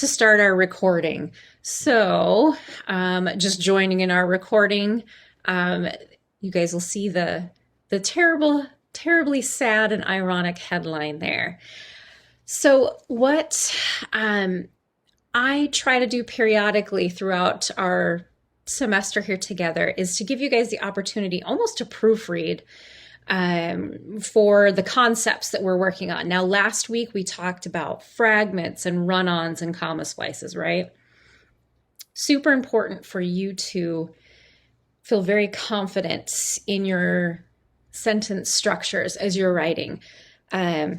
to start our recording. So just joining in our recording, you guys will see the terribly sad and ironic headline there. So what I try to do periodically throughout our semester here together is to give you guys the opportunity almost to proofread for the concepts that we're working on. Now, last week we talked about fragments and run-ons and comma splices, right? Super important for you to feel very confident in your sentence structures as you're writing. A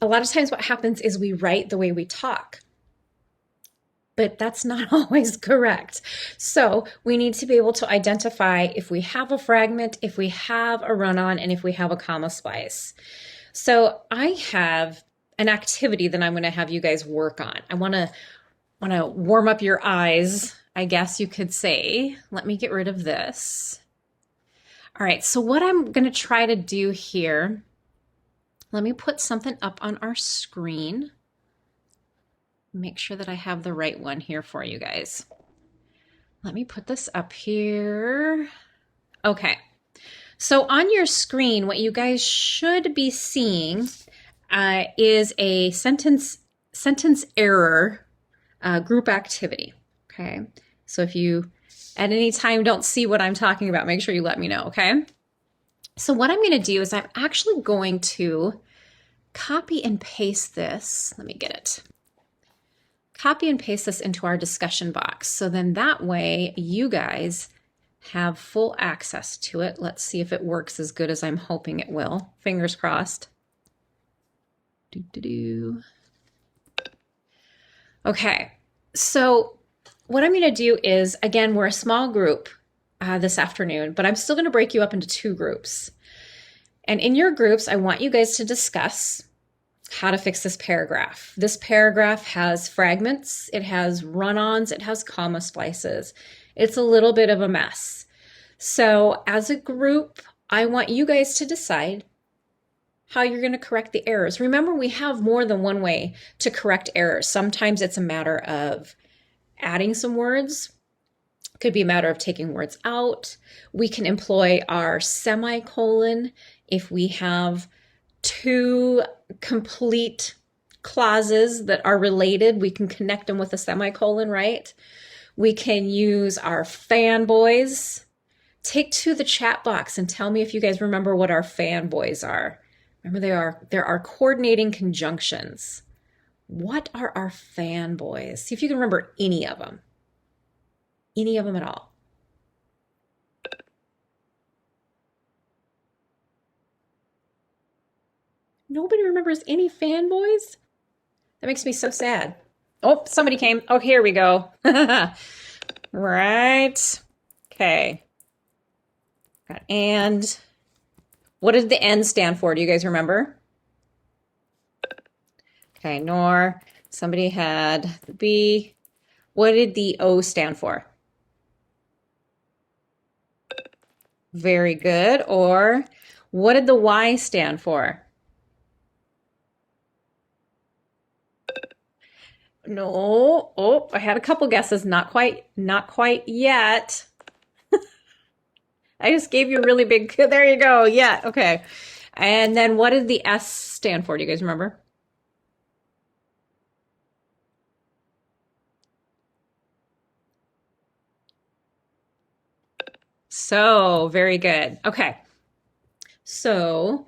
lot of times what happens is we write the way we talk, but that's not always correct. So we need to be able to identify if we have a fragment, if we have a run-on, and if we have a comma splice. So I have an activity that I'm going to have you guys work on. I want to warm up your eyes, I guess you could say. Let me get rid of this. All right, so what I'm going to try to do here, let me put something up on our screen. Make sure that I have the right one here for you guys. Let me put this up here. Okay, so on your screen, what you guys should be seeing is a sentence error group activity. Okay, so if you at any time don't see what I'm talking about, make sure you let me know, okay? So what I'm going to do is I'm actually going to copy and paste this. Let me get it. Copy and paste this into our discussion box. So then that way you guys have full access to it. Let's see if it works as good as I'm hoping it will. Fingers crossed. Okay, so what I'm going to do is, again, we're a small group this afternoon, but I'm still going to break you up into two groups. And in your groups, I want you guys to discuss how to fix this paragraph. This paragraph has fragments, it has run-ons, it has comma splices. It's a little bit of a mess. So as a group, I want you guys to decide how you're going to correct the errors. Remember, we have more than one way to correct errors. Sometimes it's a matter of adding some words. It could be a matter of taking words out. We can employ our semicolon if we have two complete clauses that are related. We can connect them with a semicolon, right? We can use our fanboys. Take to the chat box and tell me if you guys remember what our fanboys are. Remember, there are coordinating conjunctions. What are our fanboys? See if you can remember any of them. Any of them at all. Nobody remembers any fanboys? That makes me so sad. Oh, somebody came. Oh, here we go. Right. Okay. And what did the N stand for? Do you guys remember? Okay, nor. Somebody had the B. What did the O stand for? Very good. Or what did the Y stand for? No. Oh, I had a couple guesses. Not quite yet. I just gave you a really big, there you go. Yeah, okay. And then what did the S stand for? Do you guys remember? So, very good. Okay. So,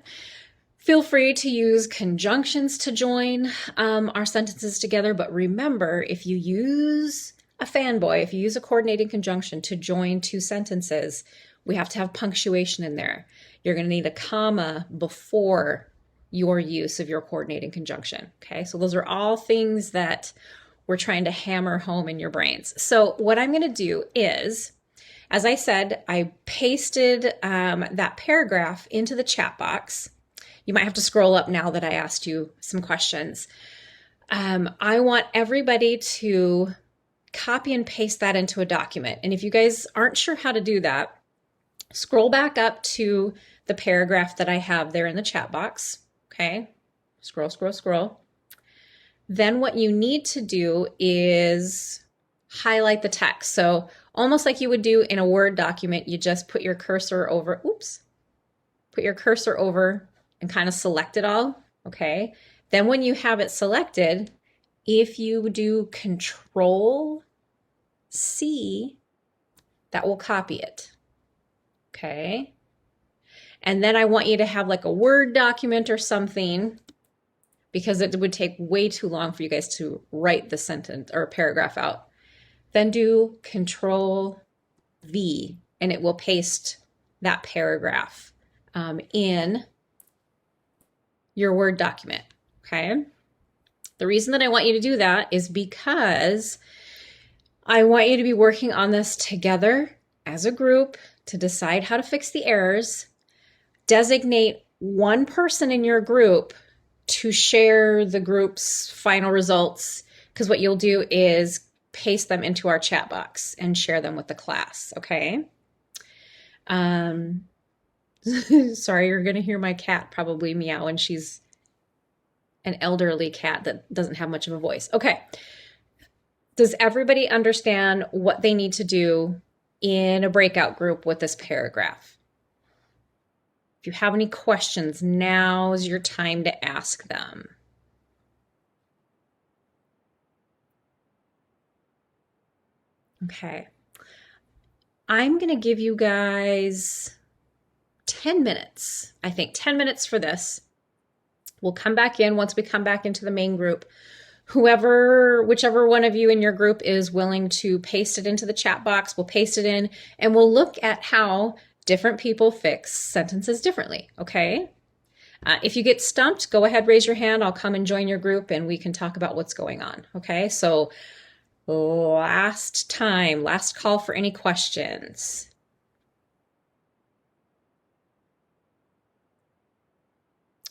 feel free to use conjunctions to join our sentences together, but remember, if you use a fanboy, if you use a coordinating conjunction to join two sentences, we have to have punctuation in there. You're going to need a comma before your use of your coordinating conjunction. Okay, so those are all things that we're trying to hammer home in your brains. So what I'm going to do is, as I said, I pasted that paragraph into the chat box. You might have to scroll up now that I asked you some questions. I want everybody to copy and paste that into a document. And if you guys aren't sure how to do that, scroll back up to the paragraph that I have there in the chat box. Okay, scroll. Then what you need to do is highlight the text. So almost like you would do in a Word document, you just put your cursor over, put your cursor over and kind of select it all, okay? Then when you have it selected, if you do Control C, that will copy it, okay? And then I want you to have like a Word document or something, because it would take way too long for you guys to write the sentence or paragraph out. Then do Control V, and it will paste that paragraph in your Word document, okay? The reason that I want you to do that is because I want you to be working on this together as a group to decide how to fix the errors. Designate one person in your group to share the group's final results, because what you'll do is paste them into our chat box and share them with the class, okay? Sorry, you're gonna hear my cat probably meow, and she's an elderly cat that doesn't have much of a voice. Okay, does everybody understand what they need to do in a breakout group with this paragraph? If you have any questions, now's your time to ask them. Okay. I'm going to give you guys 10 minutes. I think 10 minutes for this. We'll come back in once we come back into the main group. Whichever one of you in your group is willing to paste it into the chat box, we'll paste it in, and we'll look at how different people fix sentences differently, okay? If you get stumped, go ahead, raise your hand. I'll come and join your group and we can talk about what's going on, okay? So last call for any questions.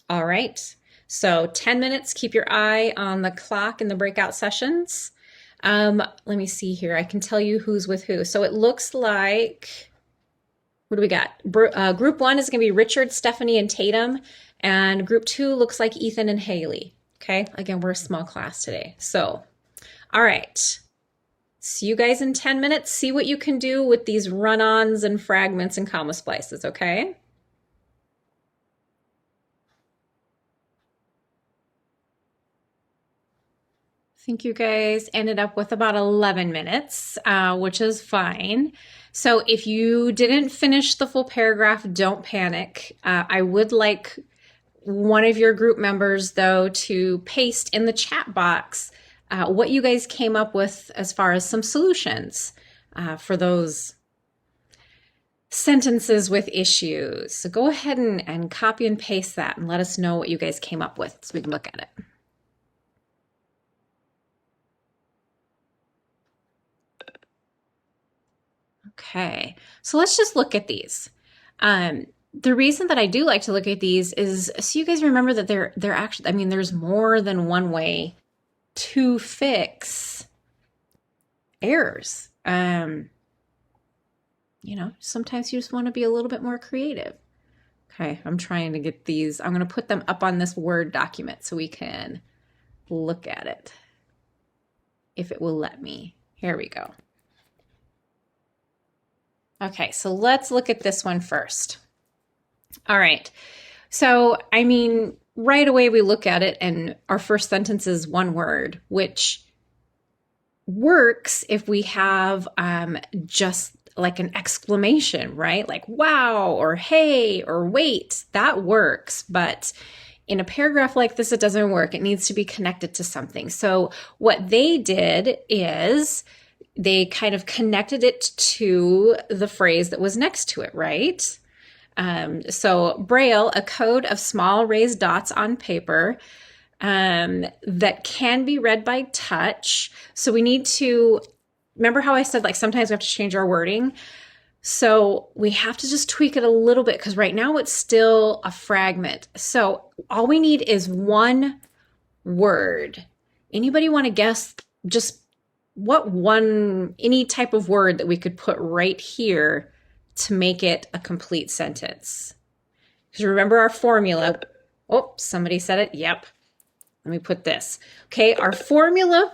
All right, so 10 minutes, keep your eye on the clock in the breakout sessions. Let me see here, I can tell you who's with who. So it looks like, what do we got? Group 1 is gonna be Richard, Stephanie, and Tatum. And group 2 looks like Ethan and Haley. Okay, again, we're a small class today. So, all right. See you guys in 10 minutes. See what you can do with these run-ons and fragments and comma splices, okay? I think you guys ended up with about 11 minutes, which is fine. So if you didn't finish the full paragraph, don't panic. I would like one of your group members, though, to paste in the chat box what you guys came up with as far as some solutions for those sentences with issues. So go ahead and copy and paste that and let us know what you guys came up with so we can look at it. Okay, so let's just look at these. The reason that I do like to look at these is so you guys remember that they're actually, I mean, there's more than one way to fix errors. You know, sometimes you just want to be a little bit more creative. Okay, I'm trying to get these. I'm going to put them up on this Word document so we can look at it, if it will let me. Here we go. Okay, so let's look at this one first. All right, so I mean, right away we look at it and our first sentence is one word, which works if we have just like an exclamation, right? Like wow, or hey, or wait, that works. But in a paragraph like this, it doesn't work. It needs to be connected to something. So what they did is they kind of connected it to the phrase that was next to it, right? So Braille, a code of small raised dots on paper that can be read by touch. So we need to, remember how I said like sometimes we have to change our wording? So we have to just tweak it a little bit because right now it's still a fragment. So all we need is one word. Anybody want to guess just what any type of word that we could put right here to make it a complete sentence? Because remember our formula. Oh, somebody said it. Yep. let me put this. Okay, our formula,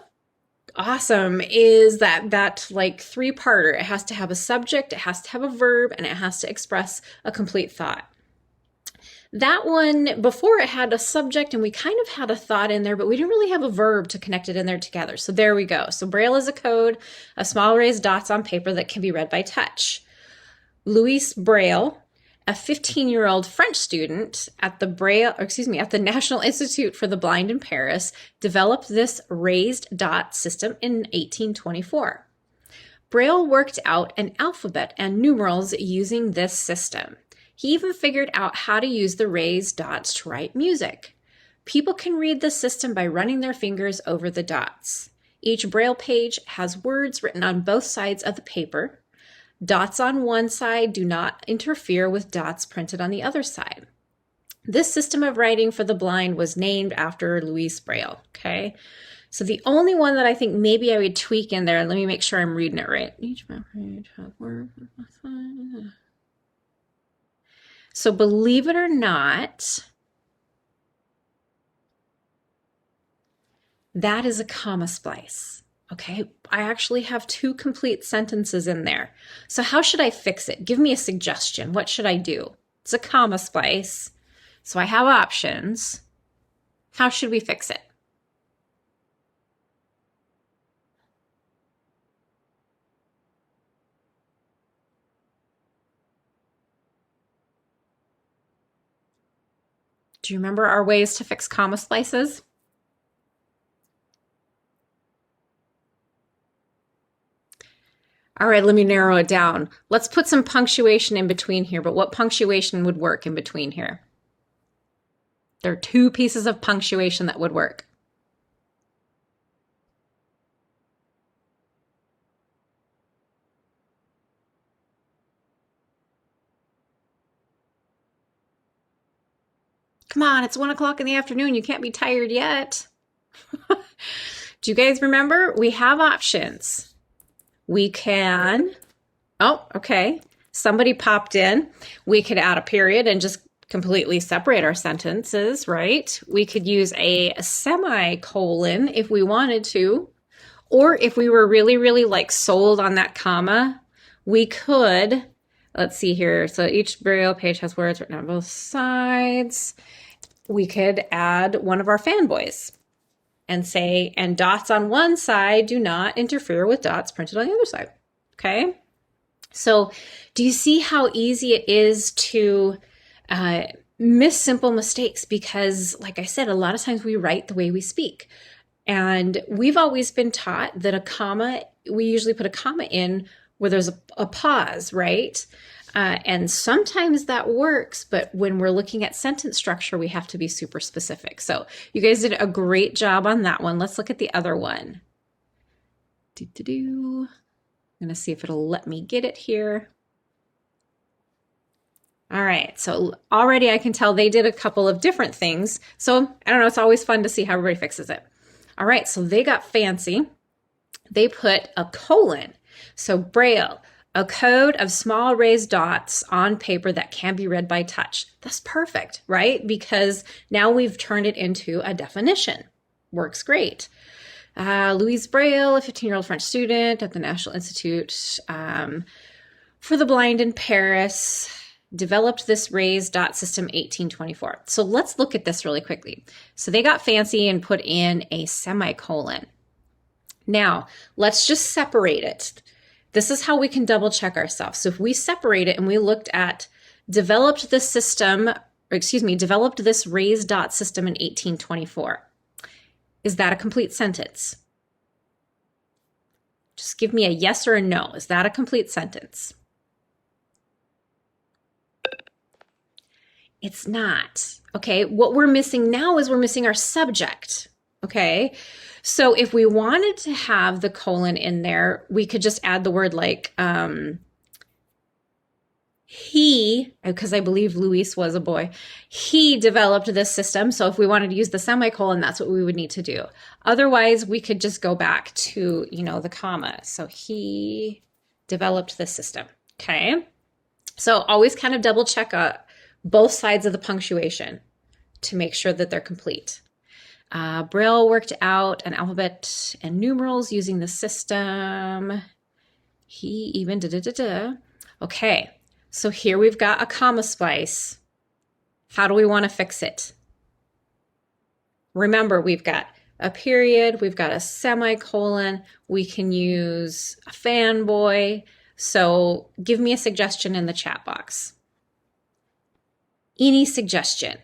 awesome, is that like three-parter. It has to have a subject, it has to have a verb, and it has to express a complete thought. That one, before it had a subject and we kind of had a thought in there, but we didn't really have a verb to connect it in there together. So there we go. So Braille is a code of small raised dots on paper that can be read by touch. Louis Braille, a 15-year-old French student at the National Institute for the Blind in Paris, developed this raised dot system in 1824. Braille worked out an alphabet and numerals using this system. He even figured out how to use the raised dots to write music. People can read the system by running their fingers over the dots. Each Braille page has words written on both sides of the paper. Dots on one side do not interfere with dots printed on the other side. This system of writing for the blind was named after Louis Braille, okay? So the only one that I think maybe I would tweak in there, and let me make sure I'm reading it right. Each page has words on both sides. So believe it or not, that is a comma splice. Okay, I actually have two complete sentences in there. So how should I fix it? Give me a suggestion. What should I do? It's a comma splice, so I have options. How should we fix it? Do you remember our ways to fix comma splices? All right, let me narrow it down. Let's put some punctuation in between here, but what punctuation would work in between here? There are two pieces of punctuation that would work. Come on, it's 1 o'clock in the afternoon. You can't be tired yet. Do you guys remember? We have options. We can, oh, okay. Somebody popped in. We could add a period and just completely separate our sentences, right? We could use a semicolon if we wanted to, or if we were really, really like sold on that comma, we could, let's see here. So each Braille page has words written on both sides. We could add one of our fanboys and say, and dots on one side do not interfere with dots printed on the other side. Okay. So do you see how easy it is to miss simple mistakes? Because like I said, a lot of times we write the way we speak. And we've always been taught that a comma, we usually put a comma in where there's a pause, right? And sometimes that works, but when we're looking at sentence structure, we have to be super specific. So you guys did a great job on that one. Let's look at the other one. I'm going to see if it'll let me get it here. All right, so already I can tell they did a couple of different things. So I don't know, it's always fun to see how everybody fixes it. All right, so they got fancy. They put a colon. So Braille, a code of small raised dots on paper that can be read by touch. That's perfect, right? Because now we've turned it into a definition. Works great. Louis Braille, a 15-year-old French student at the National Institute for the Blind in Paris, developed this raised dot system 1824. So let's look at this really quickly. So they got fancy and put in a semicolon. Now, let's just separate it. This is how we can double check ourselves. So if we separate it and we looked at developed this raised dot system in 1824, is that a complete sentence? Just give me a yes or a no. Is that a complete sentence? It's not. Okay, what we're missing now is we're missing our subject. Okay, so if we wanted to have the colon in there, we could just add the word like he, because I believe Luis was a boy, he developed this system. So if we wanted to use the semicolon, that's what we would need to do. Otherwise, we could just go back to, the comma. So he developed this system. Okay, so always kind of double check both sides of the punctuation to make sure that they're complete. Braille worked out an alphabet and numerals using the system. He even da-da-da-da. Okay, so here we've got a comma splice. How do we want to fix it? Remember, we've got a period, we've got a semicolon, we can use a fanboy. So give me a suggestion in the chat box. Any suggestion?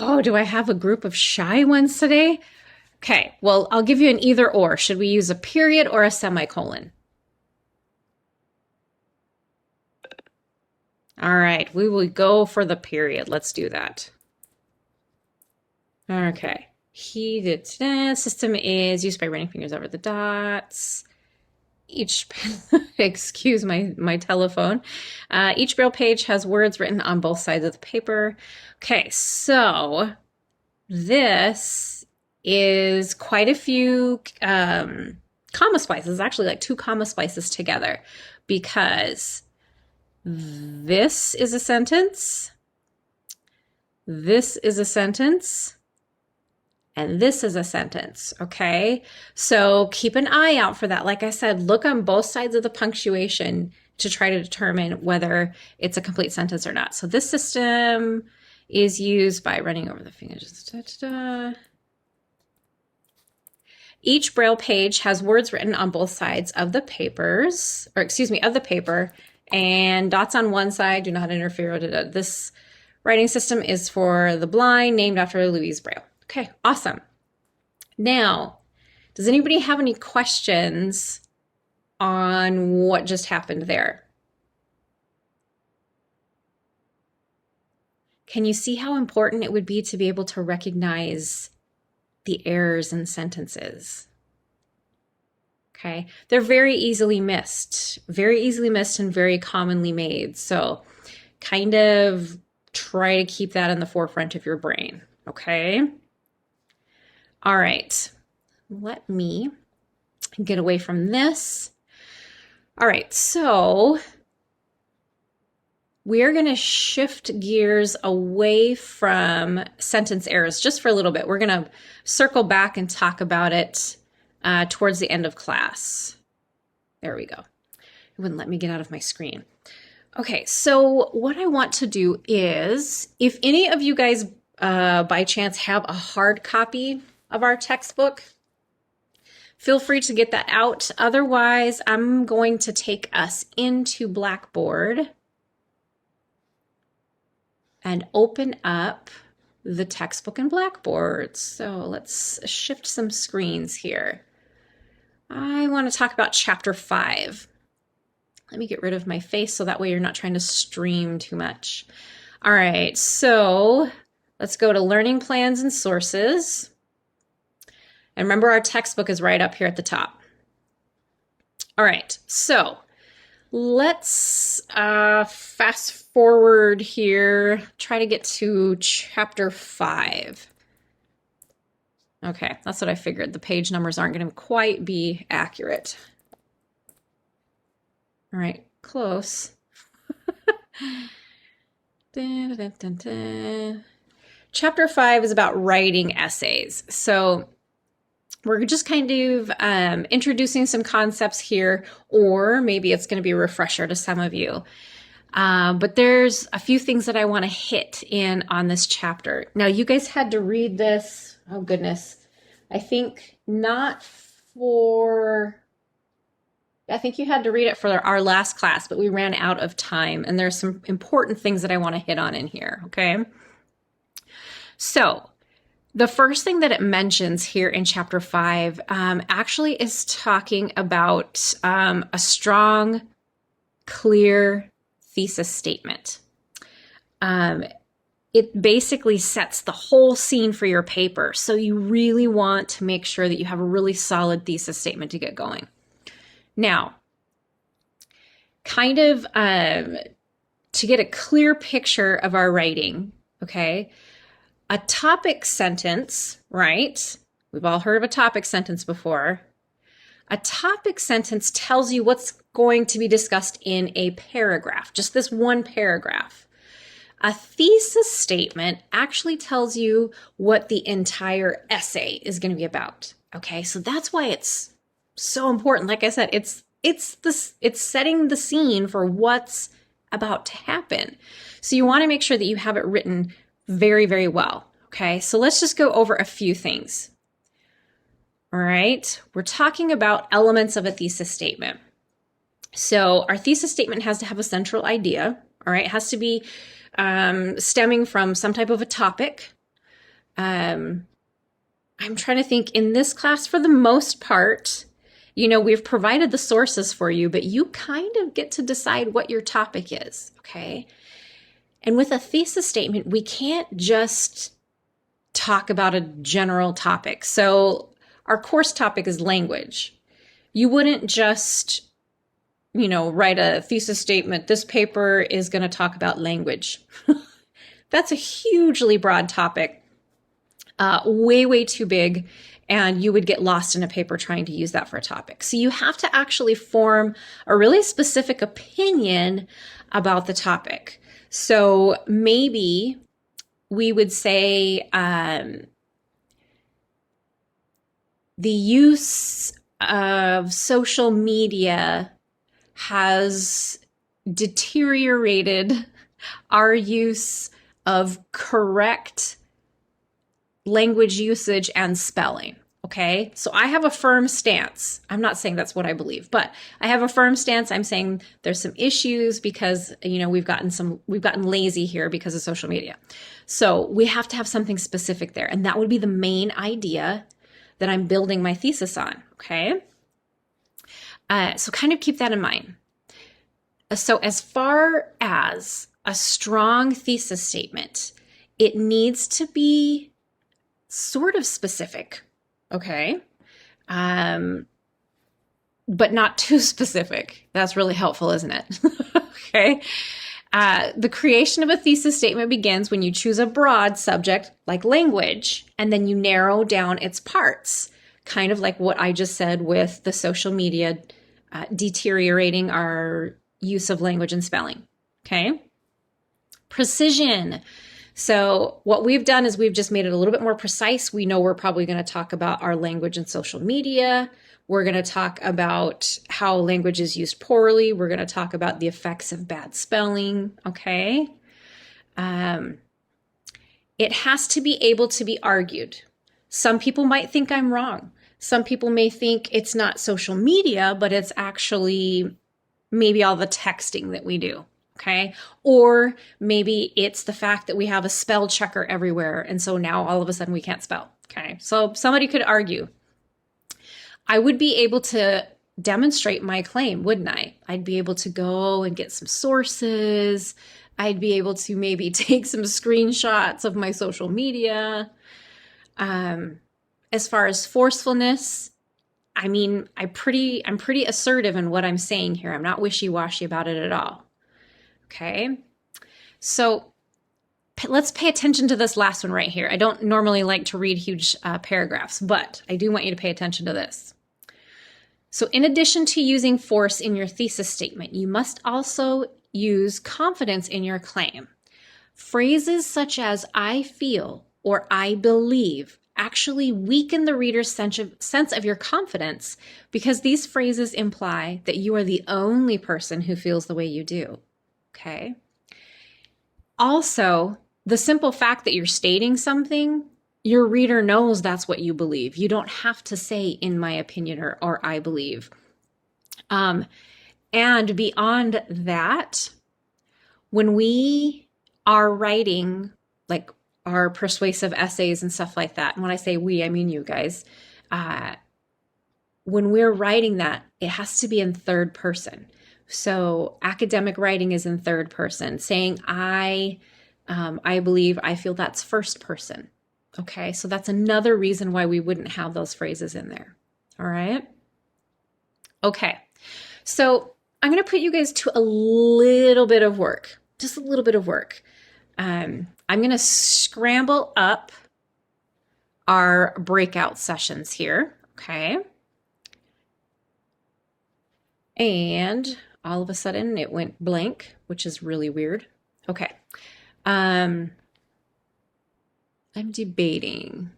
Oh, do I have a group of shy ones today? Okay, well, I'll give you an either or. Should we use a period or a semicolon? All right, we will go for the period. Let's do that. Okay. System is used by running fingers over the dots. Excuse my telephone. Each Braille page has words written on both sides of the paper. Okay, so this is quite a few comma splices, actually like 2 comma splices together, because this is a sentence, this is a sentence, and this is a sentence, okay? So keep an eye out for that. Like I said, look on both sides of the punctuation to try to determine whether it's a complete sentence or not. So this system is used by running over the fingers. Da-da-da. Each Braille page has words written on both sides of the papers, or excuse me, of the paper, and dots on one side do not interfere. Da-da. This writing system is for the blind, named after Louise Braille. Okay, awesome. Now, does anybody have any questions on what just happened there? Can you see how important it would be to be able to recognize the errors in sentences? Okay, they're very easily missed and very commonly made. So kind of try to keep that in the forefront of your brain, okay? All right, let me get away from this. All right, so we're going to shift gears away from sentence errors just for a little bit. We're going to circle back and talk about it towards the end of class. There we go. It wouldn't let me get out of my screen. Okay, so what I want to do is, if any of you guys by chance have a hard copy of our textbook, feel free to get that out. Otherwise, I'm going to take us into Blackboard and open up the textbook in Blackboard. So let's shift some screens here. I want to talk about chapter 5. Let me get rid of my face so that way you're not trying to stream too much. All right, so let's go to Learning Plans and Sources. And remember, our textbook is right up here at the top. All right, so let's fast forward here, try to get to chapter 5. Okay, that's what I figured. The page numbers aren't going to quite be accurate. All right, close. Dun, dun, dun, dun. Chapter 5 is about writing essays. So we're just kind of introducing some concepts here, or maybe it's going to be a refresher to some of you. But there's a few things that I want to hit in on this chapter. Now, you guys had to read this, oh goodness, I think you had to read it for our last class, but we ran out of time, and there's some important things that I want to hit on in here, okay? So the first thing that it mentions here in chapter 5 actually is talking about a strong, clear thesis statement. It basically sets the whole scene for your paper. So you really want to make sure that you have a really solid thesis statement to get going. Now, kind of to get a clear picture of our writing, okay, A topic sentence, right? We've all heard of a topic sentence before. A topic sentence tells you what's going to be discussed in a paragraph, just this one paragraph. A thesis statement actually tells you what the entire essay is going to be about. Okay, so that's why it's so important. Like I said, it's setting the scene for what's about to happen. So you want to make sure that you have it written very, very well. Okay, so let's just go over a few things. All right, we're talking about elements of a thesis statement. So our thesis statement has to have a central idea. All right, it has to be stemming from some type of a topic. I'm trying to think in this class, for the most part, we've provided the sources for you, but you kind of get to decide what your topic is, okay? And with a thesis statement, we can't just talk about a general topic. So our course topic is language. You wouldn't just, write a thesis statement. This paper is going to talk about language. That's a hugely broad topic, way, way too big. And you would get lost in a paper trying to use that for a topic. So you have to actually form a really specific opinion about the topic. So maybe we would say the use of social media has deteriorated our use of correct language usage and spelling. Okay, so I have a firm stance. I'm not saying that's what I believe, but I have a firm stance. I'm saying there's some issues because we've gotten lazy here because of social media. So we have to have something specific there, and that would be the main idea that I'm building my thesis on. Okay, so kind of keep that in mind. So as far as a strong thesis statement, it needs to be sort of specific. Okay. But not too specific. That's really helpful, isn't it? Okay. The creation of a thesis statement begins when you choose a broad subject like language, and then you narrow down its parts, kind of like what I just said with the social media deteriorating our use of language and spelling. Okay. Precision. So what we've done is we've just made it a little bit more precise. We know we're probably going to talk about our language and social media. We're going to talk about how language is used poorly. We're going to talk about the effects of bad spelling. Okay. It has to be able to be argued. Some people might think I'm wrong. Some people may think it's not social media, but it's actually maybe all the texting that we do. Okay. Or maybe it's the fact that we have a spell checker everywhere. And so now all of a sudden we can't spell. Okay. So somebody could argue. I would be able to demonstrate my claim, wouldn't I? I'd be able to go and get some sources. I'd be able to maybe take some screenshots of my social media. As far as forcefulness, I mean, I'm pretty assertive in what I'm saying here. I'm not wishy-washy about it at all. Okay, so let's pay attention to this last one right here. I don't normally like to read huge paragraphs, but I do want you to pay attention to this. So in addition to using force in your thesis statement, you must also use confidence in your claim. Phrases such as I feel or I believe actually weaken the reader's sense of your confidence because these phrases imply that you are the only person who feels the way you do. Okay. Also, the simple fact that you're stating something, your reader knows that's what you believe. You don't have to say, in my opinion, or I believe. And beyond that, when we are writing like our persuasive essays and stuff like that, and when I say we, I mean you guys, when we're writing that, it has to be in third person. So academic writing is in third person. Saying I believe, I feel, that's first person. Okay, so that's another reason why we wouldn't have those phrases in there. All right. Okay, so I'm going to put you guys to a little bit of work, just a little bit of work. I'm going to scramble up our breakout sessions here, okay? And all of a sudden it went blank, which is really weird. Okay. I'm debating.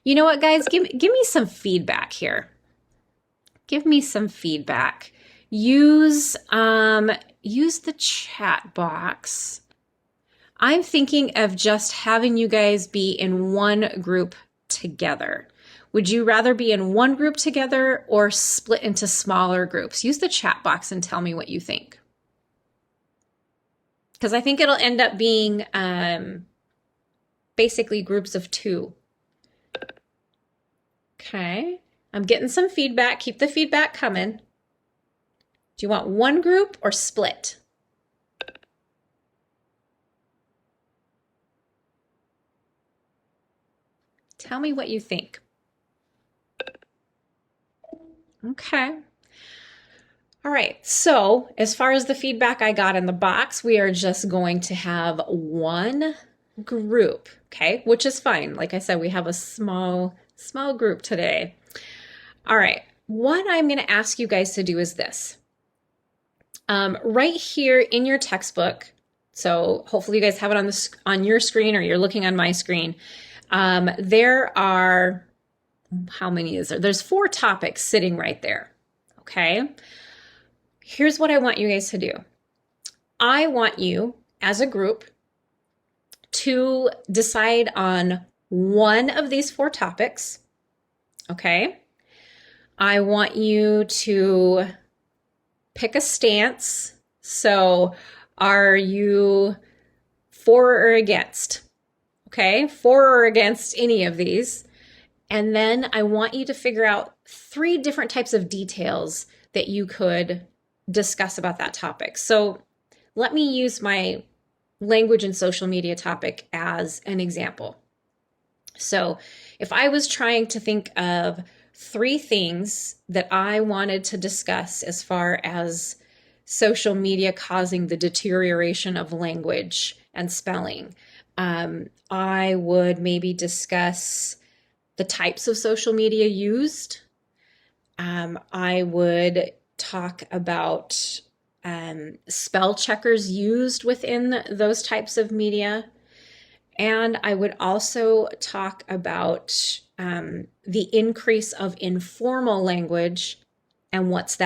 You know what, guys? Give me some feedback here. Give me some feedback. Use the chat box. I'm thinking of just having you guys be in one group together. Would you rather be in one group together or split into smaller groups? Use the chat box and tell me what you think. Because I think it'll end up being basically groups of 2. Okay, I'm getting some feedback. Keep the feedback coming. Do you want one group or split? Tell me what you think. Okay. All right, so as far as the feedback I got in the box, we are just going to have one group, okay, which is fine. Like I said, we have a small group today. All right, what I'm going to ask you guys to do is this. Right here in your textbook, so hopefully you guys have it on your screen or you're looking on my screen. There are, how many is there? There's 4 topics sitting right there, okay? Here's what I want you guys to do. I want you, as a group, to decide on one of these 4 topics, okay? I want you to pick a stance. So, are you for or against? Okay, for or against any of these. And then I want you to figure out 3 different types of details that you could discuss about that topic. So let me use my language and social media topic as an example. So if I was trying to think of 3 things that I wanted to discuss as far as social media causing the deterioration of language and spelling, I would maybe discuss the types of social media used. I would talk about spell checkers used within those types of media. And I would also talk about the increase of informal language and what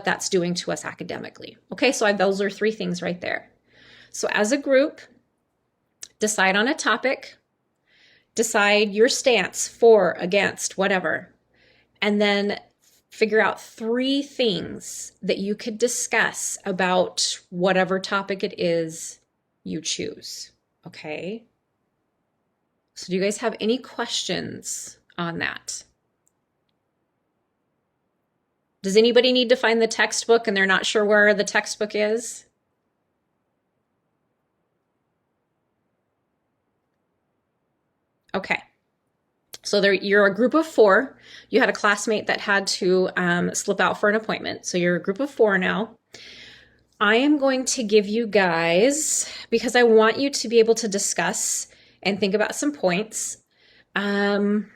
that's doing to us academically. Okay, so those are 3 things right there. So as a group, decide on a topic, decide your stance, for, against, whatever, and then figure out 3 things that you could discuss about whatever topic it is you choose. Okay? So do you guys have any questions on that? Does anybody need to find the textbook and they're not sure where the textbook is? Okay. So you're a group of 4. You had a classmate that had to slip out for an appointment. So you're a group of 4 now. I am going to give you guys, because I want you to be able to discuss and think about some points. I'm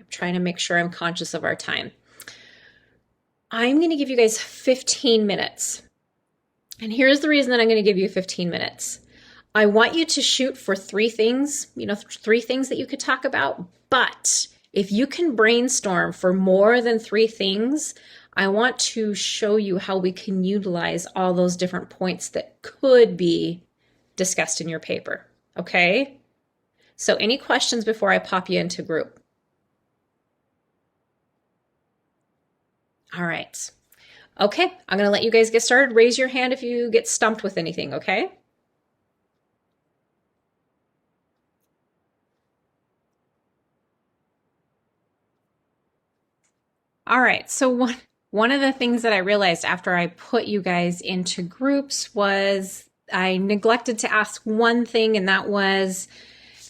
trying to make sure I'm conscious of our time. I'm going to give you guys 15 minutes. And here's the reason that I'm going to give you 15 minutes. I want you to shoot for 3 things, 3 things that you could talk about. But if you can brainstorm for more than 3 things, I want to show you how we can utilize all those different points that could be discussed in your paper. Okay? So any questions before I pop you into group? All right. Okay, I'm going to let you guys get started. Raise your hand if you get stumped with anything, okay? All right, so one of the things that I realized after I put you guys into groups was I neglected to ask one thing, and that was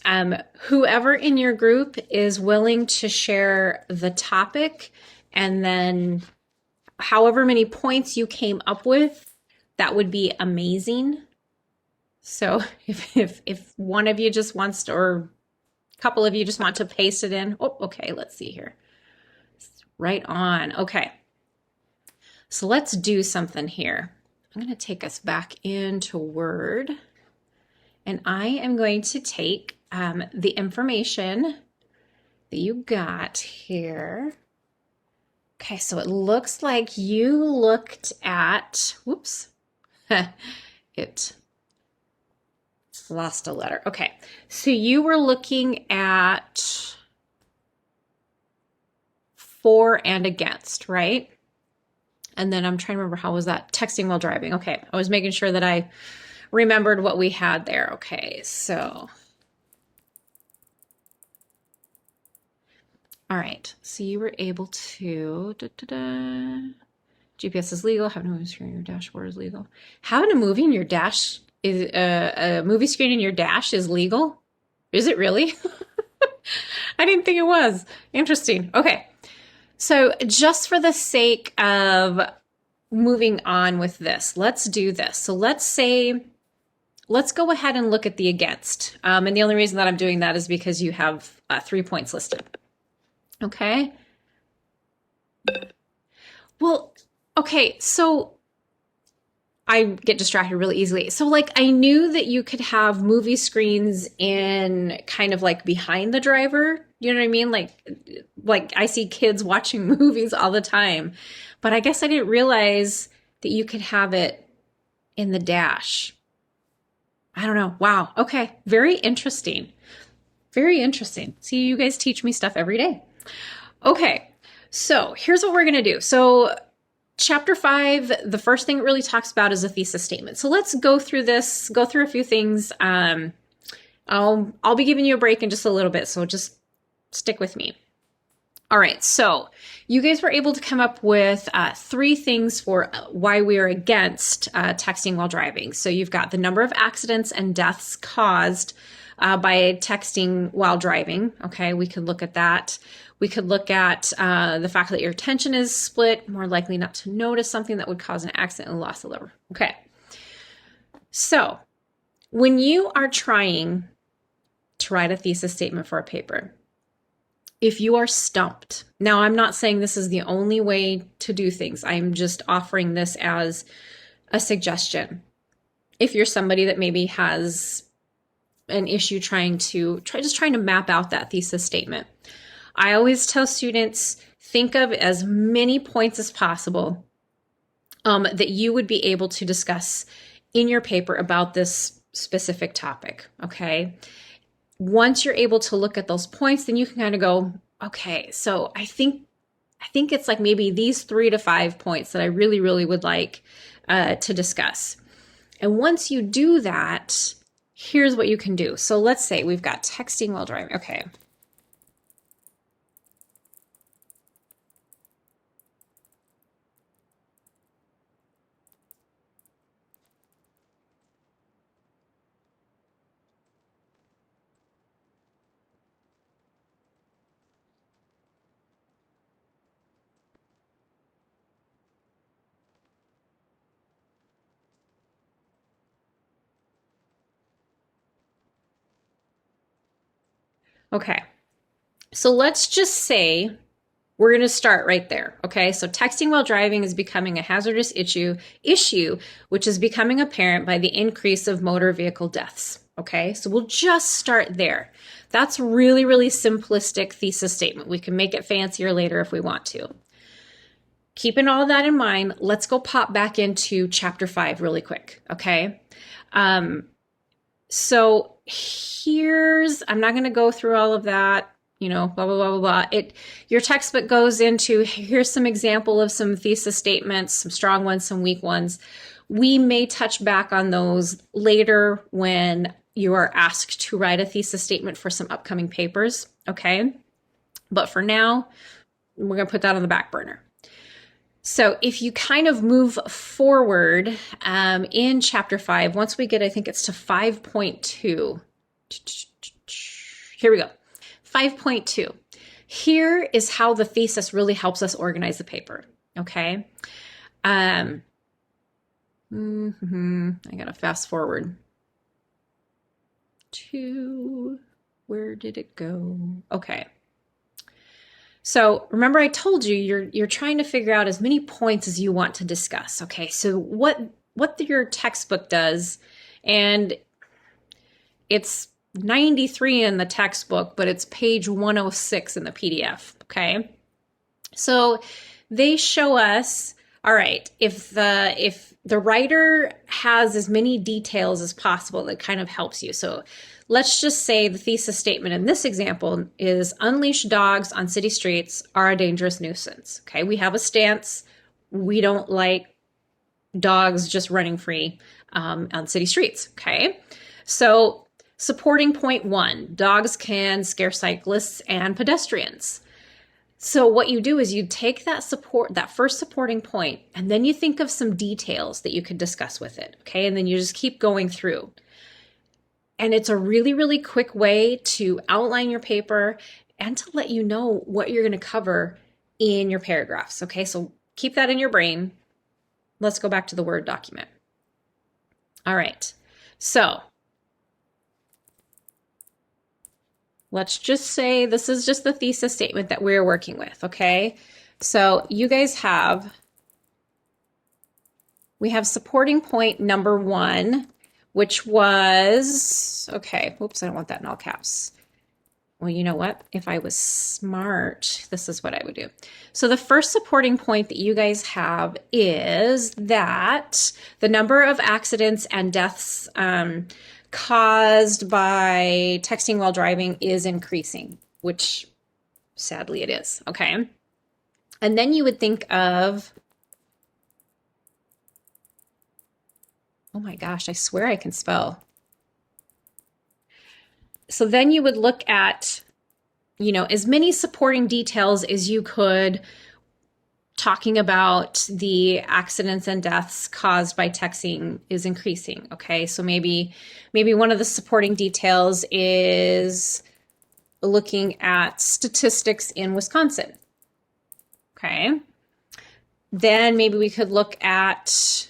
whoever in your group is willing to share the topic and then however many points you came up with, that would be amazing. So if one of you just wants to, or a couple of you just want to paste it in. Oh, okay, let's see here. Right on. Okay. So let's do something here. I'm going to take us back into Word, and I am going to take the information that you got here. Okay, so it looks like you looked at, whoops, it lost a letter. Okay, so you were looking at for and against, right? And then I'm trying to remember, how was that? Texting while driving. Okay, I was making sure that I remembered what we had there. Okay, so. All right, so you were able to, GPS is legal, having a movie screen in your dashboard is legal. Having a movie in your dash is, a movie screen in your dash is legal? Is it really? I didn't think it was. Interesting. Okay. So just for the sake of moving on with this, let's do this. So let's go ahead and look at the against. And the only reason that I'm doing that is because you have 3 points listed. Okay. Well, okay. So I get distracted really easily. So like, I knew that you could have movie screens in kind of like behind the driver. You know what I mean? Like I see kids watching movies all the time, but I guess I didn't realize that you could have it in the dash. I don't know. Wow. Okay. Very interesting. Very interesting. See, you guys teach me stuff every day. Okay. So here's what we're going to do. So Chapter 5, the first thing it really talks about is a thesis statement. So let's go through this, go through a few things. I'll be giving you a break in just a little bit, so just stick with me. All right, so you guys were able to come up with 3 things for why we are against texting while driving. So you've got the number of accidents and deaths caused by texting while driving. Okay, we could look at that. We could look at the fact that your attention is split, more likely not to notice something that would cause an accident and loss of liver. Okay. So when you are trying to write a thesis statement for a paper, if you are stumped, now I'm not saying this is the only way to do things. I'm just offering this as a suggestion. If you're somebody that maybe has an issue trying to map out that thesis statement, I always tell students, think of as many points as possible that you would be able to discuss in your paper about this specific topic, okay? Once you're able to look at those points, then you can kind of go, okay, so I think it's like maybe these 3 to 5 points that I really, really would like to discuss. And once you do that, here's what you can do. So let's say we've got texting while driving. Okay. Okay. So let's just say we're going to start right there. Okay. So texting while driving is becoming a hazardous issue, which is becoming apparent by the increase of motor vehicle deaths. Okay. So we'll just start there. That's really, really simplistic thesis statement. We can make it fancier later if we want to. Keeping all of that in mind, let's go pop back into chapter 5 really quick. Okay. So I'm not going to go through all of that, blah, blah, blah, blah, blah. Your textbook goes into, here's some example of some thesis statements, some strong ones, some weak ones. We may touch back on those later when you are asked to write a thesis statement for some upcoming papers, okay? But for now, we're going to put that on the back burner. So if you kind of move forward in chapter 5, once we get, I think it's to 5.2. Here we go. 5.2. Here is how the thesis really helps us organize the paper. Okay. I got to fast forward. 2. Where did it go? Okay. So remember I told you you're trying to figure out as many points as you want to discuss. Okay, so what your textbook does, and it's 93 in the textbook, but it's page 106 in the PDF. Okay, so they show us, all right, if the writer has as many details as possible, that kind of helps you. So let's just say the thesis statement in this example is unleashed dogs on city streets are a dangerous nuisance. Okay, we have a stance. We don't like dogs just running free on city streets. Okay, so supporting point 1, dogs can scare cyclists and pedestrians. So what you do is you take that first supporting point, and then you think of some details that you could discuss with it. Okay, and then you just keep going through. And it's a really, really quick way to outline your paper and to let you know what you're going to cover in your paragraphs. Okay, so keep that in your brain. Let's go back to the Word document. All right, so let's just say this is just the thesis statement that we're working with, okay? So you guys we have supporting point number 1, which was, okay, whoops, I don't want that in all caps. Well, you know what? If I was smart, this is what I would do. So the first supporting point that you guys have is that the number of accidents and deaths caused by texting while driving is increasing, which sadly it is, okay? And then you would think of, oh my gosh, I swear I can spell. So then you would look at, as many supporting details as you could, talking about the accidents and deaths caused by texting is increasing. Okay, so maybe one of the supporting details is looking at statistics in Wisconsin. Okay, then maybe we could look at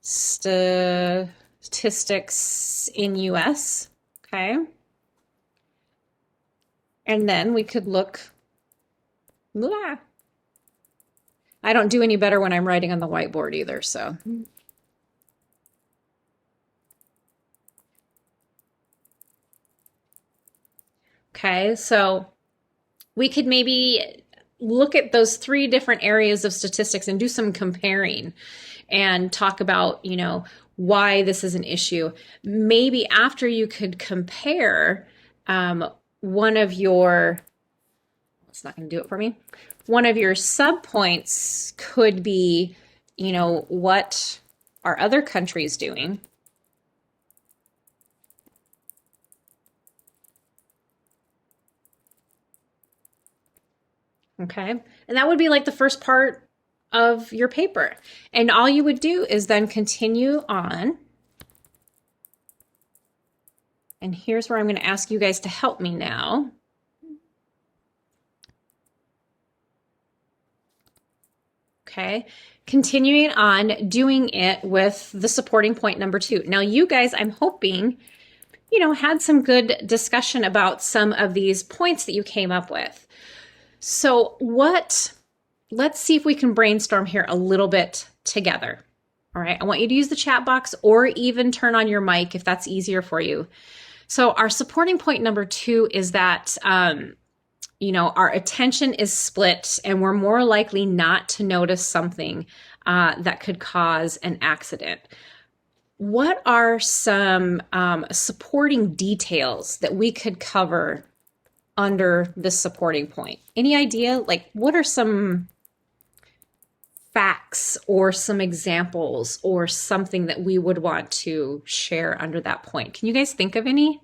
statistics in US. Okay, and then we could look. I don't do any better when I'm writing on the whiteboard either, so. Okay, so we could maybe look at those 3 different areas of statistics and do some comparing and talk about, why this is an issue. Maybe after you could compare one of your, it's not going to do it for me. One of your subpoints could be, what are other countries doing? Okay, and that would be like the first part of your paper. And all you would do is then continue on. And here's where I'm going to ask you guys to help me now. Okay, continuing on doing it with the supporting point number 2. Now you guys, I'm hoping, had some good discussion about some of these points that you came up with. So let's see if we can brainstorm here a little bit together. All right, I want you to use the chat box or even turn on your mic if that's easier for you. So our supporting point number 2 is that our attention is split and we're more likely not to notice something that could cause an accident. What are some supporting details that we could cover under this supporting point? Any idea? Like, what are some facts or some examples or something that we would want to share under that point? Can you guys think of any?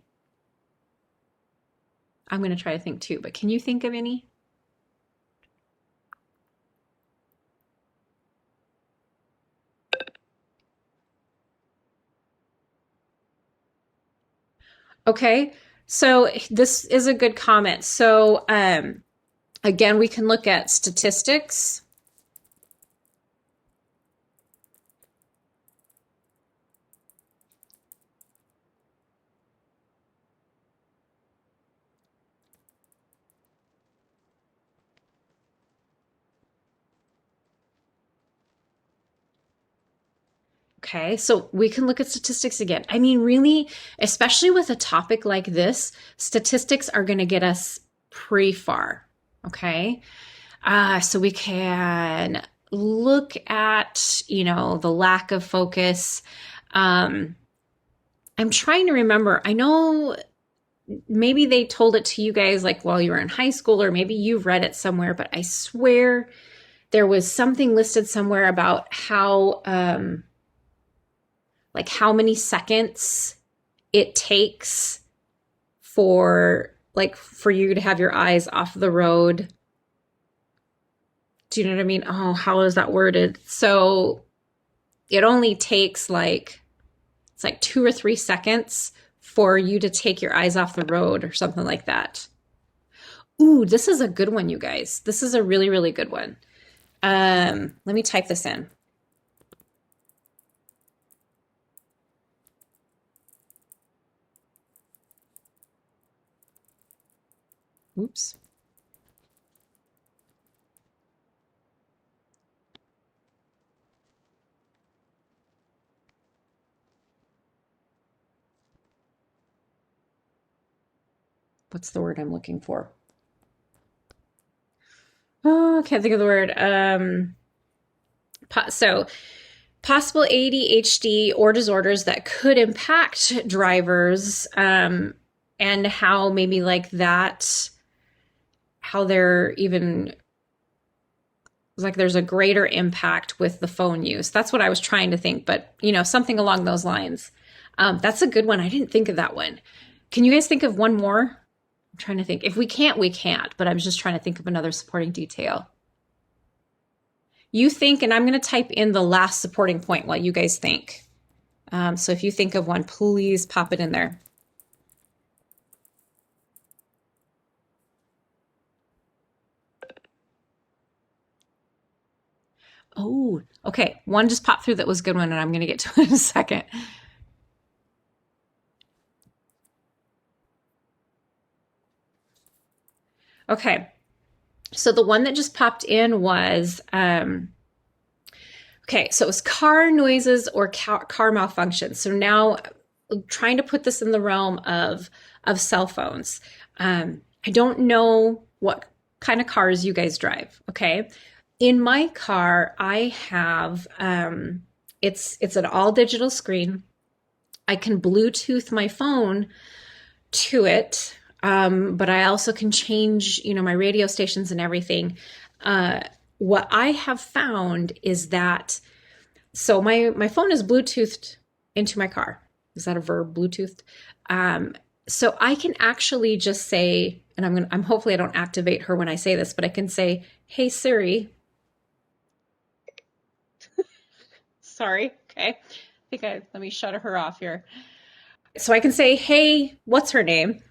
I'm going to try to think too, but can you think of any? Okay, so this is a good comment. So again, we can look at statistics. Okay, so we can look at statistics again. I mean, really, especially with a topic like this, statistics are going to get us pretty far. Okay, so we can look at, the lack of focus. I'm trying to remember. I know maybe they told it to you guys like while you were in high school, or maybe you've read it somewhere, but I swear there was something listed somewhere about how, like how many seconds it takes for you to have your eyes off the road. Do you know what I mean? Oh, how is that worded? So it only takes it's like 2 or 3 seconds for you to take your eyes off the road or something like that. Ooh, this is a good one, you guys. This is a really, really good one. Let me type this in. Oops. What's the word I'm looking for? Oh, I can't think of the word. So possible ADHD or disorders that could impact drivers, and how maybe like that, how they're even like there's a greater impact with the phone use. That's what I was trying to think, but something along those lines. That's a good one. I didn't think of that one. Can you guys think of one more? I'm trying to think. If we can't, we can't, but I'm just trying to think of another supporting detail. You think, and I'm going to type in the last supporting point while you guys think. So if you think of one, please pop it in there. Oh, okay. One just popped through that was a good one, and I'm going to get to it in a second. Okay. So the one that just popped in was, okay, so it was car noises or car malfunctions. So now trying to put this in the realm of cell phones. I don't know what kind of cars you guys drive, okay? In my car, I have, it's an all digital screen. I can Bluetooth my phone to it, but I also can change, my radio stations and everything. What I have found is that, so my phone is Bluetoothed into my car. Is that a verb, Bluetoothed? So I can actually just say, and I'm hopefully I don't activate her when I say this, but I can say, "Hey Siri." Sorry. Okay. Let me shut her off here. So I can say, "Hey, what's her name?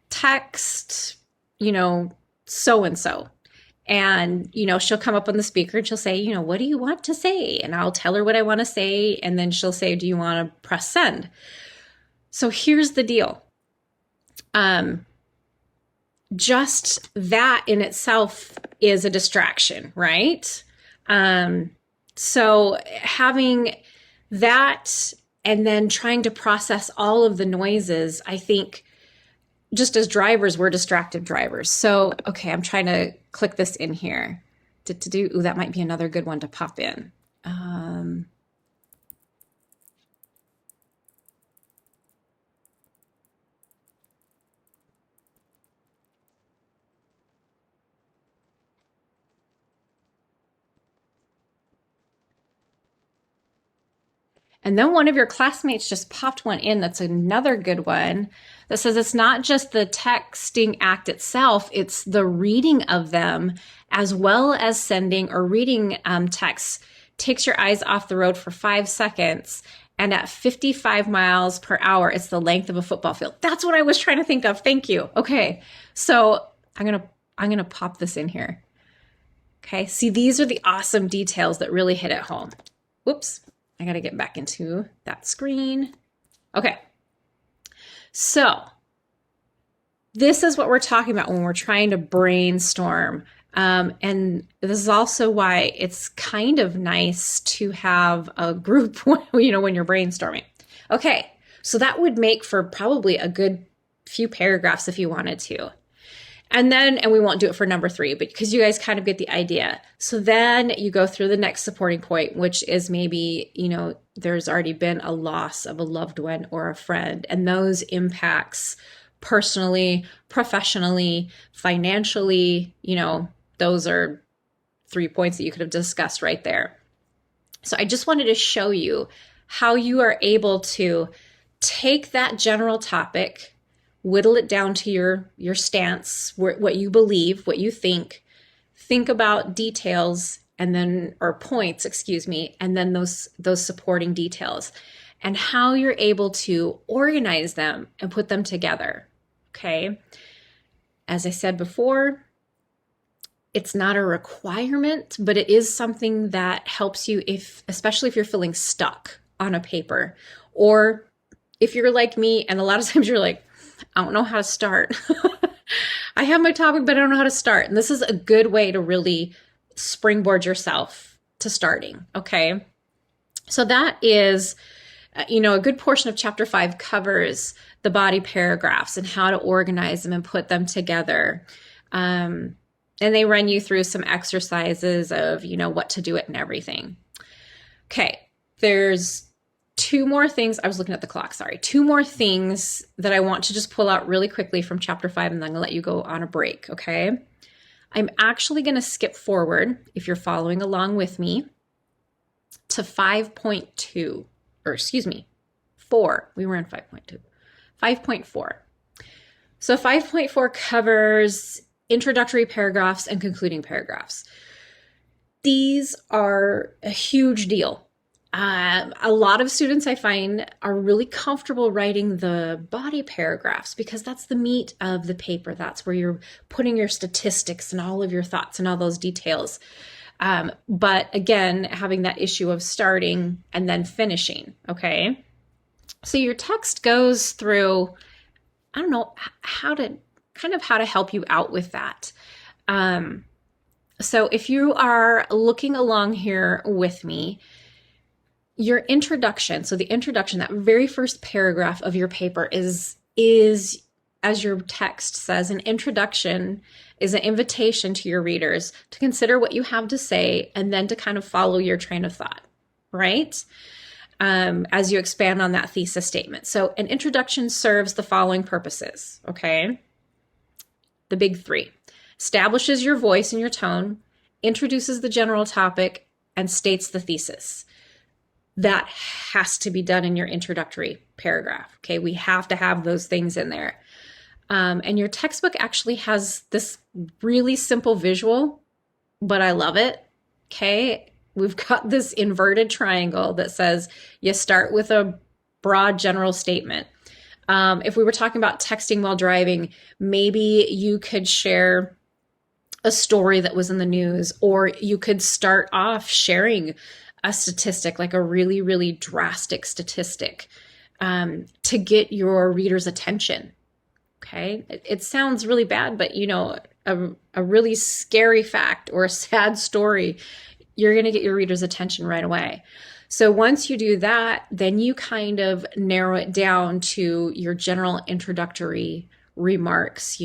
Text, so and so." And, she'll come up on the speaker and she'll say, "What do you want to say?" And I'll tell her what I want to say. And then she'll say, "Do you want to press send?" So here's the deal. Just that in itself is a distraction, right? So having that and then trying to process all of the noises, I think just as drivers, we're distracted drivers. So, okay, I'm trying to click this in here to do. Ooh, that might be another good one to pop in. And then one of your classmates just popped one in. That's another good one that says it's not just the texting act itself, it's the reading of them as well as sending or reading texts. Takes your eyes off the road for 5 seconds. And at 55 miles per hour, it's the length of a football field. That's what I was trying to think of. Thank you. Okay. So I'm going to pop this in here. Okay. See, these are the awesome details that really hit it home. Whoops. I got to get back into that screen. Okay. So this is what we're talking about when we're trying to brainstorm And this is also why it's kind of nice to have a group, when you're brainstorming. Okay, so that would make for probably a good few paragraphs if you wanted to. And we won't do it for number 3, but because you guys kind of get the idea. So then you go through the next supporting point, which is maybe, there's already been a loss of a loved one or a friend, and those impacts personally, professionally, financially, those are 3 points that you could have discussed right there. So I just wanted to show you how you are able to take that general topic, whittle it down to your stance, what you believe, what you think about details, and then, or points, excuse me, and then those supporting details, and how you're able to organize them and put them together. Okay. As I said before, it's not a requirement, but it is something that helps you, especially if you're feeling stuck on a paper, or if you're like me, and a lot of times you're like, I don't know how to start. I have my topic, but I don't know how to start. And this is a good way to really springboard yourself to starting. Okay. So that is, a good portion of chapter 5 covers the body paragraphs and how to organize them and put them together. And they run you through some exercises of, what to do it and everything. Okay. There's 2 more things. I was looking at the clock. Sorry. 2 more things that I want to just pull out really quickly from chapter 5, and then I'm going to let you go on a break. Okay. I'm actually going to skip forward, if you're following along with me, to 5.2, or excuse me, 4. We were in 5.2. 5.4. So 5.4 covers introductory paragraphs and concluding paragraphs. These are a huge deal. A lot of students I find are really comfortable writing the body paragraphs because that's the meat of the paper. That's where you're putting your statistics and all of your thoughts and all those details. But again, having that issue of starting and then finishing. Okay. So your text goes through, I don't know how to help you out with that. So if you are looking along here with me, your introduction, so the introduction, that very first paragraph of your paper is, as your text says, an introduction is an invitation to your readers to consider what you have to say and then to kind of follow your train of thought, right? As you expand on that thesis statement. So an introduction serves the following purposes, okay? The big 3. Establishes your voice and your tone, introduces the general topic, and states the thesis. That has to be done in your introductory paragraph. Okay, we have to have those things in there. And your textbook actually has this really simple visual, but I love it. Okay, we've got this inverted triangle that says you start with a broad general statement. If we were talking about texting while driving, maybe you could share a story that was in the news, or you could start off sharing a statistic, like a really, really drastic statistic, to get your reader's attention. Okay. It sounds really bad, but a really scary fact or a sad story, you're going to get your reader's attention right away. So once you do that, then you kind of narrow it down to your general introductory remarks,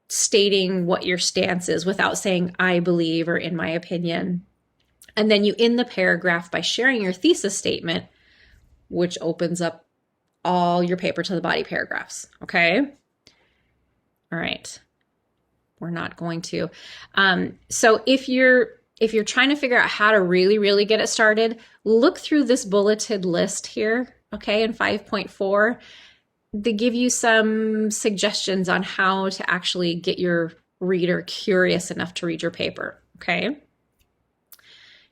stating what your stance is without saying, I believe, or in my opinion. And then you end the paragraph by sharing your thesis statement, which opens up all your paper to the body paragraphs. Okay. All right. We're not going to. So if you're trying to figure out how to really, really get it started, look through this bulleted list here. Okay. In 5.4, they give you some suggestions on how to actually get your reader curious enough to read your paper. Okay.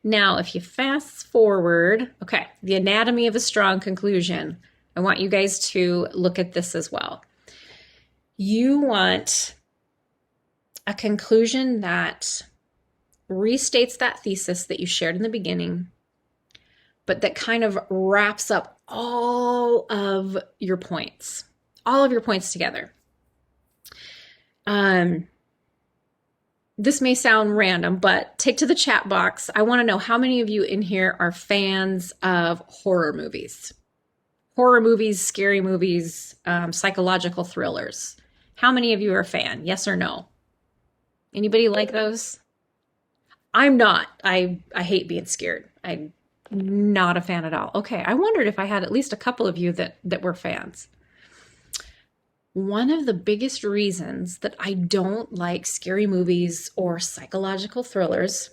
Now, if you fast forward, okay, the anatomy of a strong conclusion, I want you guys to look at this as well. You want a conclusion that restates that thesis that you shared in the beginning, but that kind of wraps up all of your points together. This may sound random, but take to the chat box. I want to know how many of you in here are fans of horror movies? Horror movies, scary movies, psychological thrillers. How many of you are a fan? Yes or no? Anybody like those? I'm not. I hate being scared. I'm not a fan at all. Okay, I wondered if I had at least a couple of you that were fans. One of the biggest reasons that I don't like scary movies or psychological thrillers.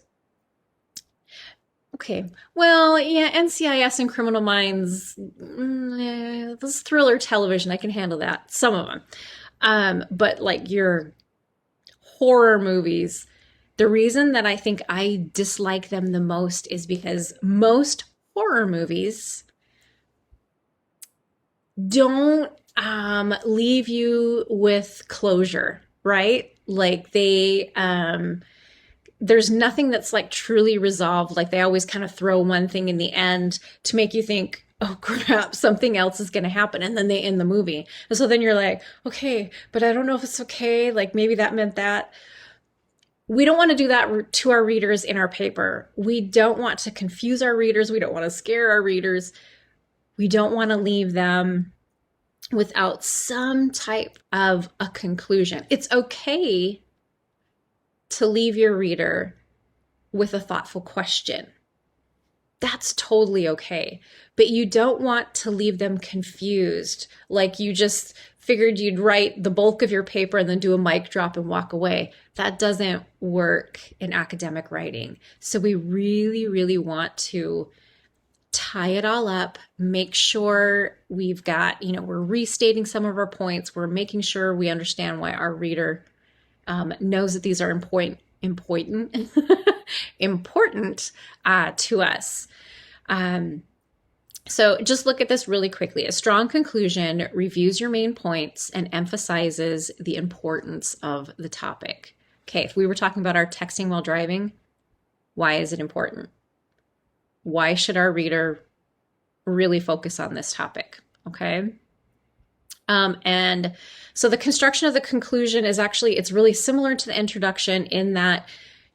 Okay, well, yeah, NCIS and Criminal Minds, this is thriller television. I can handle that. Some of them. But like your horror movies, the reason that I think I dislike them the most is because most horror movies don't leave you with closure, right? Like there's nothing that's like truly resolved. Like they always kind of throw one thing in the end to make you think, oh crap, something else is going to happen. And then they end the movie. And so then you're like, okay, but I don't know if it's okay. Like maybe that meant that. We don't want to do that to our readers in our paper. We don't want to confuse our readers. We don't want to scare our readers. We don't want to leave them without some type of a conclusion. It's okay to leave your reader with a thoughtful question. That's totally okay. But you don't want to leave them confused, like you just figured you'd write the bulk of your paper and then do a mic drop and walk away. That doesn't work in academic writing. So we really, really want to tie it all up, make sure we've got, we're restating some of our points. We're making sure we understand why our reader knows that these are important to us. So just look at this really quickly. A strong conclusion reviews your main points and emphasizes the importance of the topic. Okay, if we were talking about our texting while driving, why is it important? Why should our reader really focus on this topic? Okay. And so the construction of the conclusion is actually, it's really similar to the introduction in that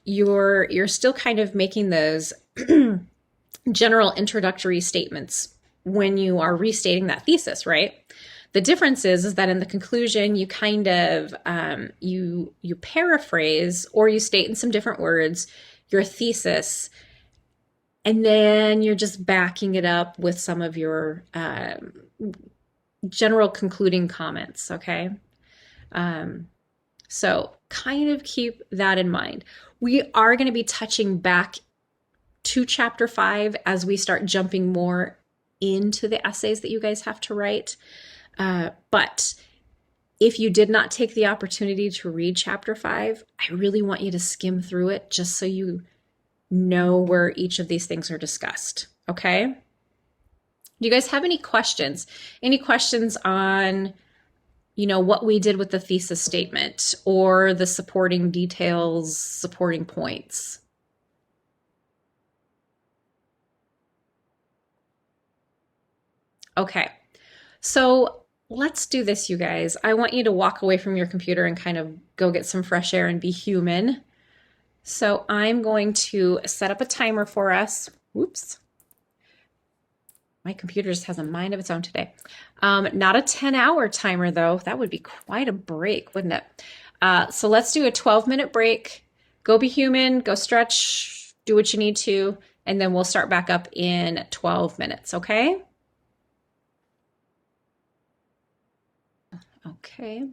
you're still kind of making those general introductory statements when you are restating that thesis, right? The difference is that in the conclusion, you kind of, you paraphrase or you state in some different words your thesis, and then you're just backing it up with some of your general concluding comments, okay? So kind of keep that in mind. We are going to be touching back to chapter 5 as we start jumping more into the essays that you guys have to write. But if you did not take the opportunity to read chapter 5, I really want you to skim through it just so you know where each of these things are discussed, okay? Do you guys have any questions? Any questions on, what we did with the thesis statement or the supporting details, supporting points? Okay, so let's do this, you guys. I want you to walk away from your computer and kind of go get some fresh air and be human. So I'm going to set up a timer for us. Whoops. My computer just has a mind of its own today. Not a 10-hour timer, though. That would be quite a break, wouldn't it? So let's do a 12-minute break. Go be human, go stretch, do what you need to, and then we'll start back up in 12 minutes, okay? Okay.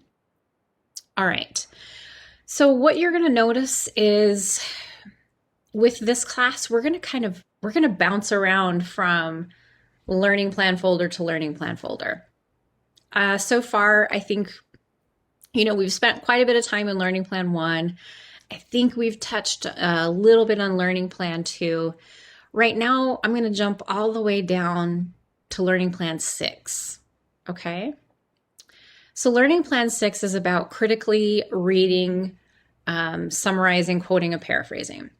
All right. So what you're going to notice is with this class, we're going to bounce around from learning plan folder to learning plan folder. So far, I think, we've spent quite a bit of time in learning plan 1. I think we've touched a little bit on learning plan 2. Right now, I'm going to jump all the way down to learning plan 6. Okay. So learning plan 6 is about critically reading, summarizing, quoting, and paraphrasing.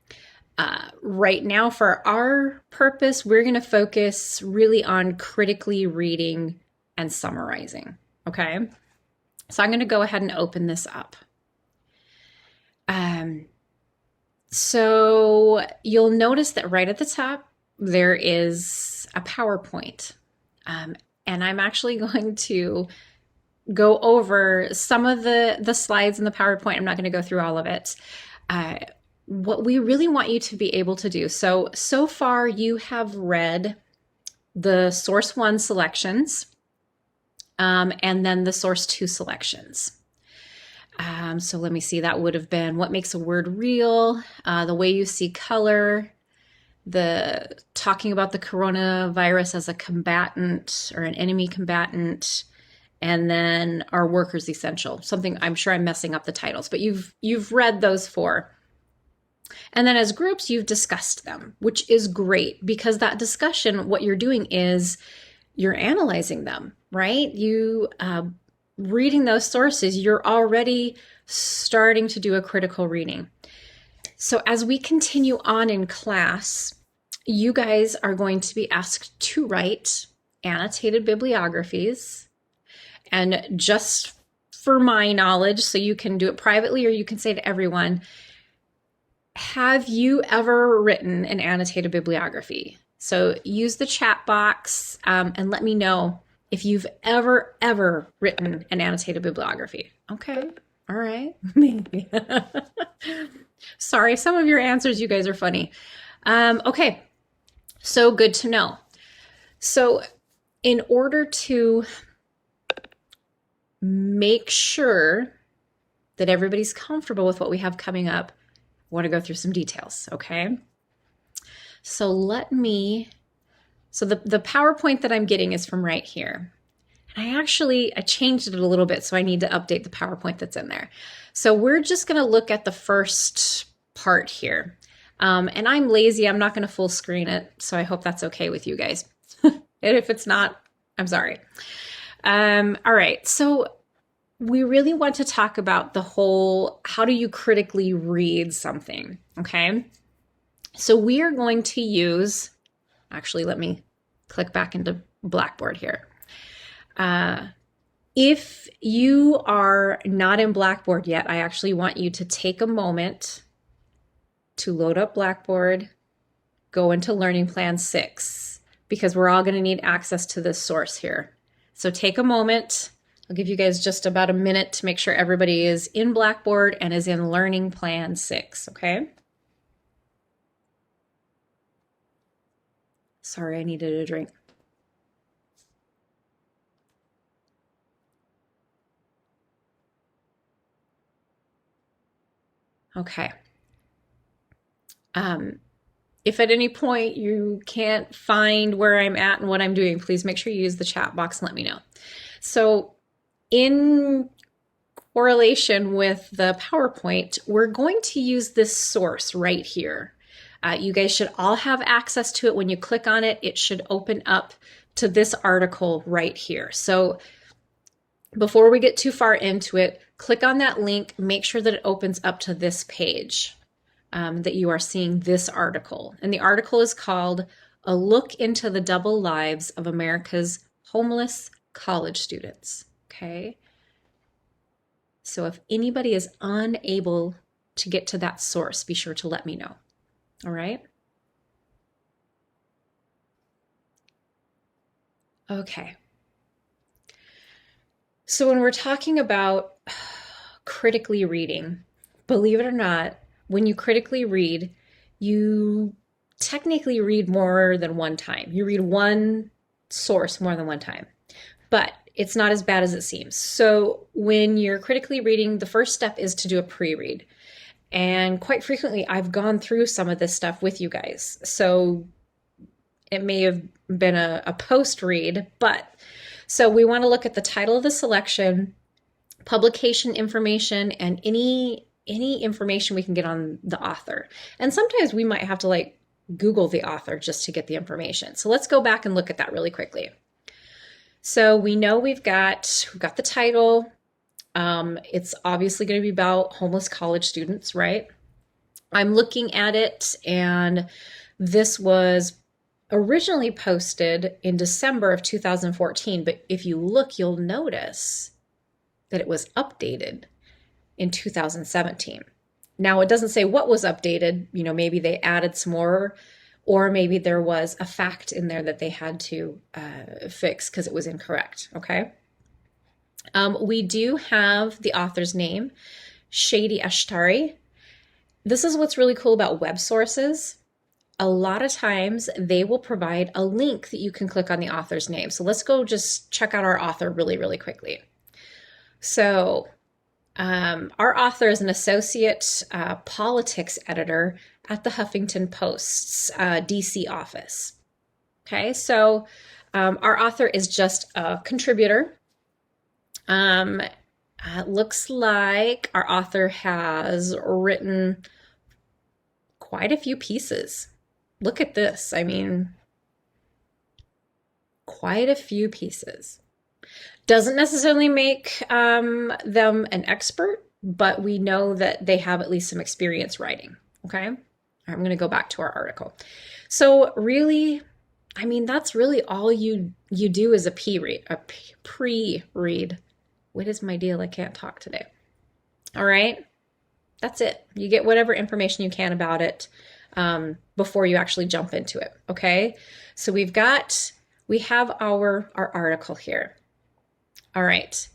Right now, for our purpose, we're going to focus really on critically reading and summarizing, okay? So I'm going to go ahead and open this up. So you'll notice that right at the top, there is a PowerPoint. Um, and I'm actually going to go over some of the slides in the PowerPoint. I'm not going to go through all of it. Uh, what we really want you to be able to do. So far you have read the source one selections, and then the source two selections. So let me see, that would have been what makes a word real, the way you see color, the talking about the coronavirus as a combatant or an enemy combatant, and then our workers essential. Something, I'm sure I'm messing up the titles, but you've read those four. And then as groups, you've discussed them, which is great because that discussion, what you're doing is you're analyzing them, right? You reading those sources, you're already starting to do a critical reading. So as we continue on in class, you guys are going to be asked to write annotated bibliographies. And just for my knowledge, so you can do it privately or you can say to everyone, have you ever written an annotated bibliography? So use the chat box and let me know if you've ever written an annotated bibliography. Okay. All right. Maybe. Sorry, some of your answers, you guys are funny. Okay. So good to know. So in order to make sure that everybody's comfortable with what we have coming up, I want to go through some details, okay? So the PowerPoint that I'm getting is from right here. And I changed it a little bit, so I need to update the PowerPoint that's in there. So we're just going to look at the first part here. And I'm lazy, I'm not going to full screen it, so I hope that's okay with you guys. And if it's not, I'm sorry. All right, so we really want to talk about the whole, how do you critically read something, okay? So we are going to use, actually, let me click back into Blackboard here. If you are not in Blackboard yet, I actually want you to take a moment to load up Blackboard, go into Learning Plan 6, because we're all going to need access to this source here. So take a moment. I'll give you guys just about a minute to make sure everybody is in Blackboard and is in Learning Plan 6, okay? Sorry, I needed a drink. Okay. If at any point you can't find where I'm at and what I'm doing, please make sure you use the chat box and let me know. So in correlation with the PowerPoint, we're going to use this source right here. You guys should all have access to it. When you click on it, it should open up to this article right here. So before we get too far into it, click on that link, make sure that it opens up to this page, that you are seeing this article. And the article is called A Look into the Double Lives of America's Homeless College Students, okay? So if anybody is unable to get to that source, be sure to let me know, all right? Okay. So when we're talking about critically reading, believe it or not, when you critically read, you technically read more than one time. You read one source more than one time, but it's not as bad as it seems. So when you're critically reading, the first step is to do a pre-read. And quite frequently, I've gone through some of this stuff with you guys. So it may have been a post-read, but so we want to look at the title of the selection, publication information, and any information we can get on the author. And sometimes we might have to like Google the author just to get the information. So let's go back and look at that really quickly. So we know we've got the title. It's obviously going to be about homeless college students, right? I'm looking at it, and this was originally posted in December of 2014, but if you look, you'll notice that it was updated in 2017. Now, it doesn't say what was updated. Maybe they added some more, or maybe there was a fact in there that they had to fix because it was incorrect. Okay. We do have the author's name, Shadi Ashtari. This is what's really cool about web sources. A lot of times they will provide a link that you can click on the author's name. So let's go just check out our author really, really quickly. So our author is an associate politics editor at the Huffington Post's DC office. Okay, so our author is just a contributor. It looks like our author has written quite a few pieces. Look at this. I mean, quite a few pieces. Doesn't necessarily make them an expert, but we know that they have at least some experience writing. Okay. I'm going to go back to our article. So really, I mean, that's really all you do is a pre-read. What is my deal? I can't talk today. All right. That's it. You get whatever information you can about it before you actually jump into it. Okay. So we have our article here. All right.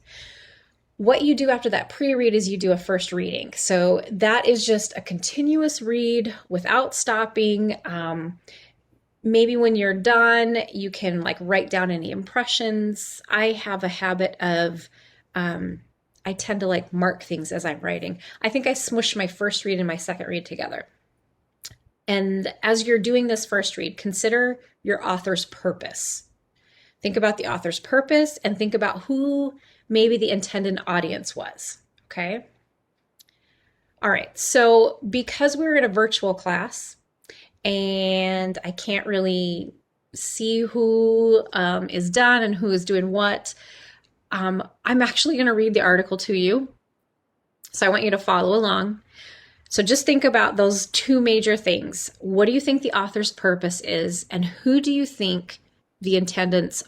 What you do after that pre-read is you do a first reading. So that is just a continuous read without stopping. Maybe when you're done, you can like write down any impressions. I have a habit of, I tend to like mark things as I'm writing. I think I smushed my first read and my second read together. And as you're doing this first read, consider your author's purpose. Think about the author's purpose and think about who maybe the intended audience was. Okay. All right. So because we're in a virtual class and I can't really see who is done and who is doing what, I'm actually going to read the article to you. So I want you to follow along. So just think about those two major things. What do you think the author's purpose is? And who do you think the intended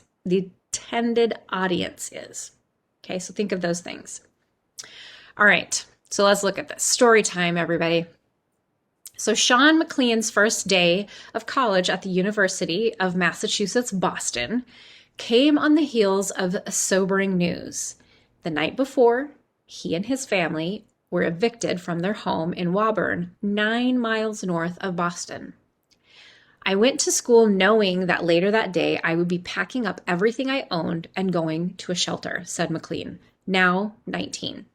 audience is? Okay, so think of those things. All right, so let's look at this. Story time, everybody. So Sean McLean's first day of college at the University of Massachusetts, Boston, came on the heels of sobering news. The night before, he and his family were evicted from their home in Woburn, 9 miles north of Boston. I went to school knowing that later that day I would be packing up everything I owned and going to a shelter, said McLean, now 19.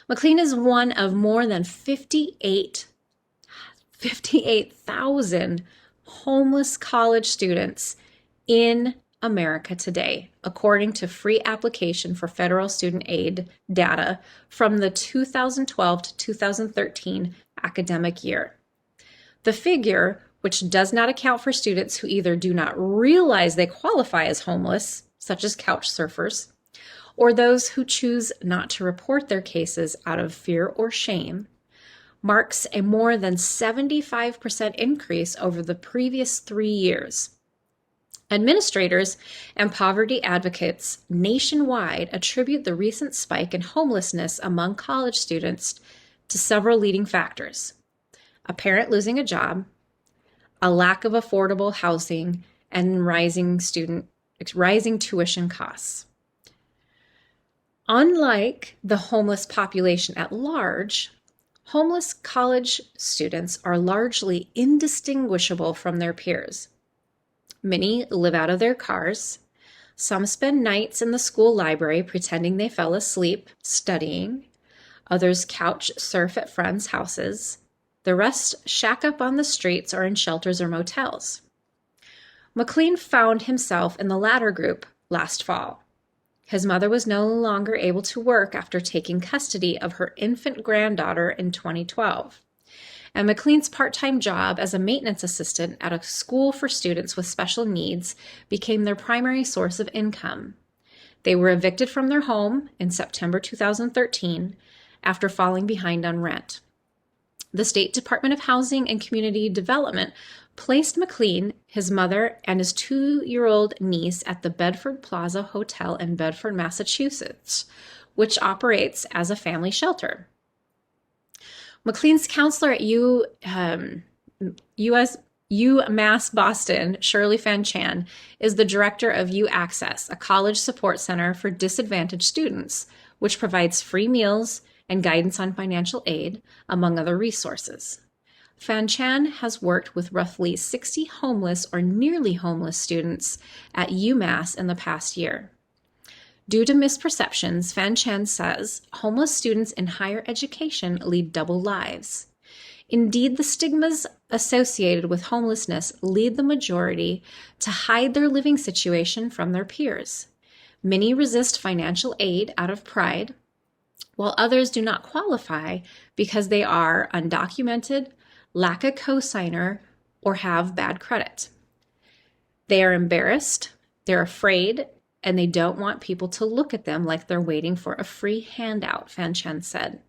McLean is one of more than 58,000 homeless college students in America today, according to free application for federal student aid data from the 2012 to 2013 academic year. The figure, which does not account for students who either do not realize they qualify as homeless, such as couch surfers, or those who choose not to report their cases out of fear or shame, marks a more than 75% increase over the previous 3 years. Administrators and poverty advocates nationwide attribute the recent spike in homelessness among college students to several leading factors: a parent losing a job, a lack of affordable housing, and rising tuition costs. Unlike the homeless population at large, homeless college students are largely indistinguishable from their peers. Many live out of their cars. Some spend nights in the school library pretending they fell asleep studying. Others couch surf at friends' houses. The rest shack up on the streets or in shelters or motels. McLean found himself in the latter group last fall. His mother was no longer able to work after taking custody of her infant granddaughter in 2012. And McLean's part-time job as a maintenance assistant at a school for students with special needs became their primary source of income. They were evicted from their home in September 2013 after falling behind on rent. The State Department of Housing and Community Development placed McLean, his mother, and his 2-year-old niece at the Bedford Plaza Hotel in Bedford, Massachusetts, which operates as a family shelter. McLean's counselor at US UMass Boston, Shirley Fan Chan, is the director of U Access, a college support center for disadvantaged students, which provides free meals and guidance on financial aid, among other resources. Fan Chan has worked with roughly 60 homeless or nearly homeless students at UMass in the past year. Due to misperceptions, Fan Chan says homeless students in higher education lead double lives. Indeed, the stigmas associated with homelessness lead the majority to hide their living situation from their peers. Many resist financial aid out of pride, while others do not qualify because they are undocumented, lack a cosigner, or have bad credit. They are embarrassed, they're afraid, and they don't want people to look at them like they're waiting for a free handout, Fan Chen said.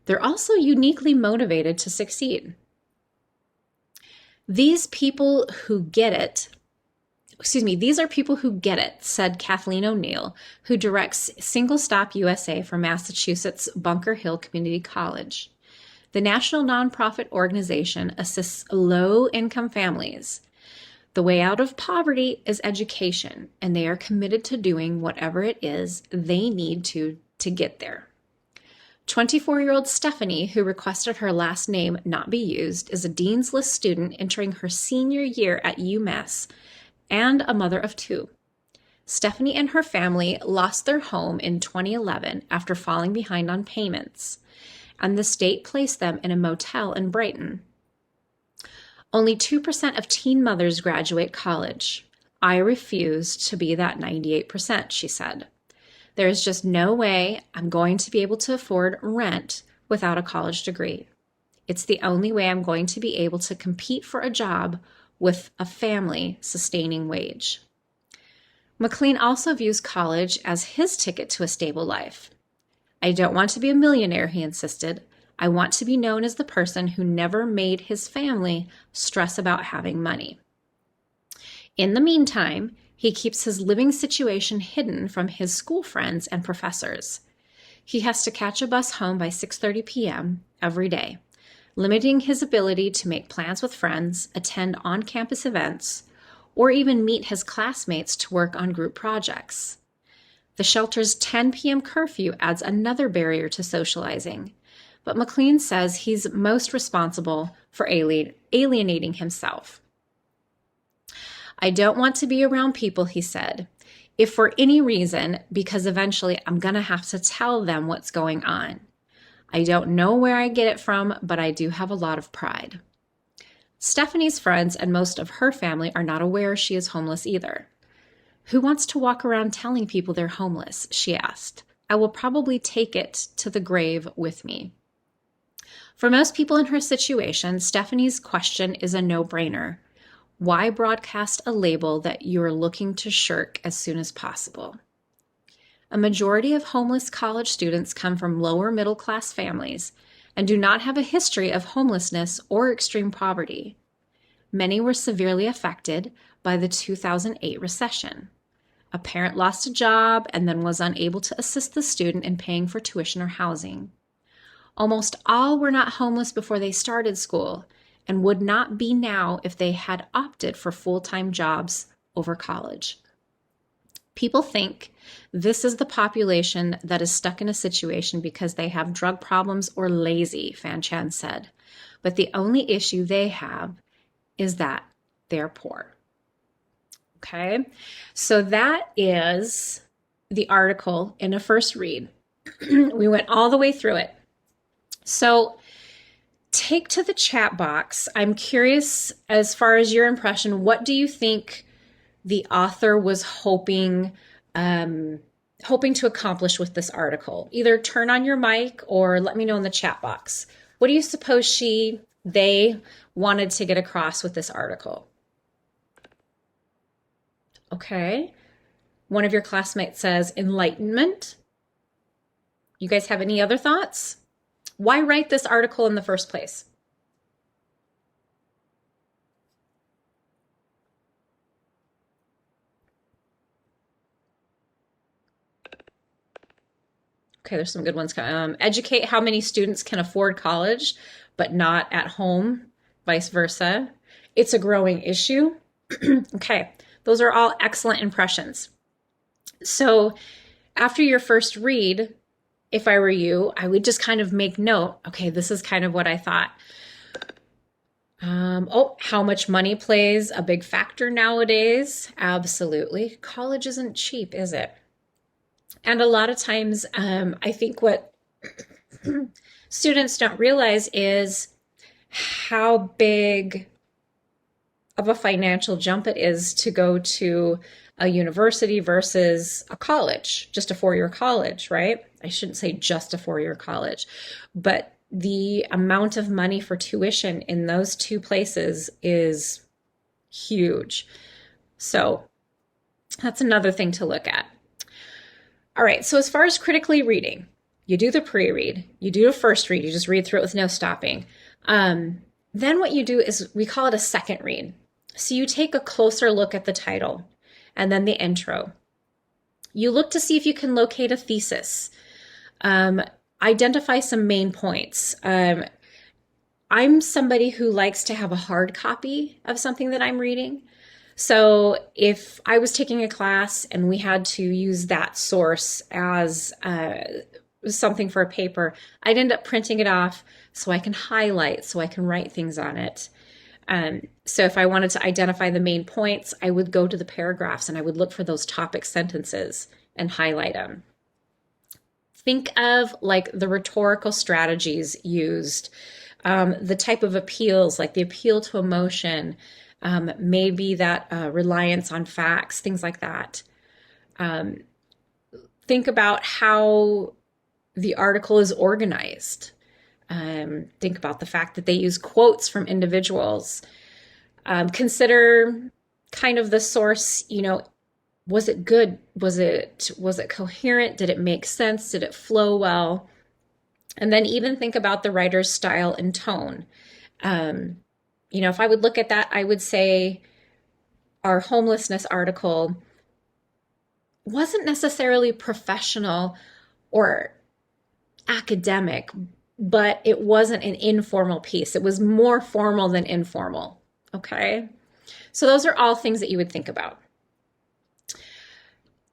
They're also uniquely motivated to succeed. These are people who get it, said Kathleen O'Neill, who directs Single Stop USA for Massachusetts Bunker Hill Community College. The national nonprofit organization assists low-income families. The way out of poverty is education, and they are committed to doing whatever it is they need to get there. 24-year-old Stephanie, who requested her last name not be used, is a Dean's List student entering her senior year at UMass and a mother of two. Stephanie and her family lost their home in 2011 after falling behind on payments, and the state placed them in a motel in Brighton. Only 2% of teen mothers graduate college. I refuse to be that 98%, she said. There is just no way I'm going to be able to afford rent without a college degree. It's the only way I'm going to be able to compete for a job with a family-sustaining wage. McLean also views college as his ticket to a stable life. I don't want to be a millionaire, he insisted. I want to be known as the person who never made his family stress about having money. In the meantime, he keeps his living situation hidden from his school friends and professors. He has to catch a bus home by 6:30 p.m. every day, limiting his ability to make plans with friends, attend on-campus events, or even meet his classmates to work on group projects. The shelter's 10 p.m. curfew adds another barrier to socializing, but McLean says he's most responsible for alienating himself. I don't want to be around people, he said, if for any reason, because eventually I'm going to have to tell them what's going on. I don't know where I get it from, but I do have a lot of pride. Stephanie's friends and most of her family are not aware she is homeless either. Who wants to walk around telling people they're homeless? She asked. I will probably take it to the grave with me. For most people in her situation, Stephanie's question is a no-brainer. Why broadcast a label that you're looking to shirk as soon as possible? A majority of homeless college students come from lower middle-class families and do not have a history of homelessness or extreme poverty. Many were severely affected by the 2008 recession. A parent lost a job and then was unable to assist the student in paying for tuition or housing. Almost all were not homeless before they started school and would not be now if they had opted for full-time jobs over college. People think this is the population that is stuck in a situation because they have drug problems or lazy, Fan Chan said. But the only issue they have is that they're poor. Okay, so that is the article in a first read. We went all the way through it. So take to the chat box. I'm curious, as far as your impression, what do you think the author was hoping to accomplish with this article? Either turn on your mic or let me know in the chat box. What do you suppose they wanted to get across with this article? Okay. One of your classmates says enlightenment. You guys have any other thoughts? Why write this article in the first place? Okay. Okay, there's some good ones. Educate how many students can afford college, but not at home, vice versa. It's a growing issue. Okay, those are all excellent impressions. So after your first read, if I were you, I would just kind of make note. Okay, this is kind of what I thought. How much money plays a big factor nowadays? Absolutely. College isn't cheap, is it? And a lot of times, I think what students don't realize is how big of a financial jump it is to go to a university versus a college, just a 4-year college, right? I shouldn't say just a 4-year college, but the amount of money for tuition in those two places is huge. So that's another thing to look at. All right, so as far as critically reading, you do the pre-read, you do a first read, you just read through it with no stopping. Then what you do is, we call it a second read. So you take a closer look at the title and then the intro. You look to see if you can locate a thesis. Identify some main points. I'm somebody who likes to have a hard copy of something that I'm reading. So if I was taking a class and we had to use that source as something for a paper, I'd end up printing it off so I can highlight, so I can write things on it. So if I wanted to identify the main points, I would go to the paragraphs and I would look for those topic sentences and highlight them. Think of like the rhetorical strategies used, the type of appeals, like the appeal to emotion, maybe that reliance on facts, things like that. Think about how the article is organized. Think about the fact that they use quotes from individuals. Consider kind of the source, was it good? Was it coherent? Did it make sense? Did it flow well? And then even think about the writer's style and tone. If I would look at that, I would say our homelessness article wasn't necessarily professional or academic, but it wasn't an informal piece. It was more formal than informal. Okay. So those are all things that you would think about.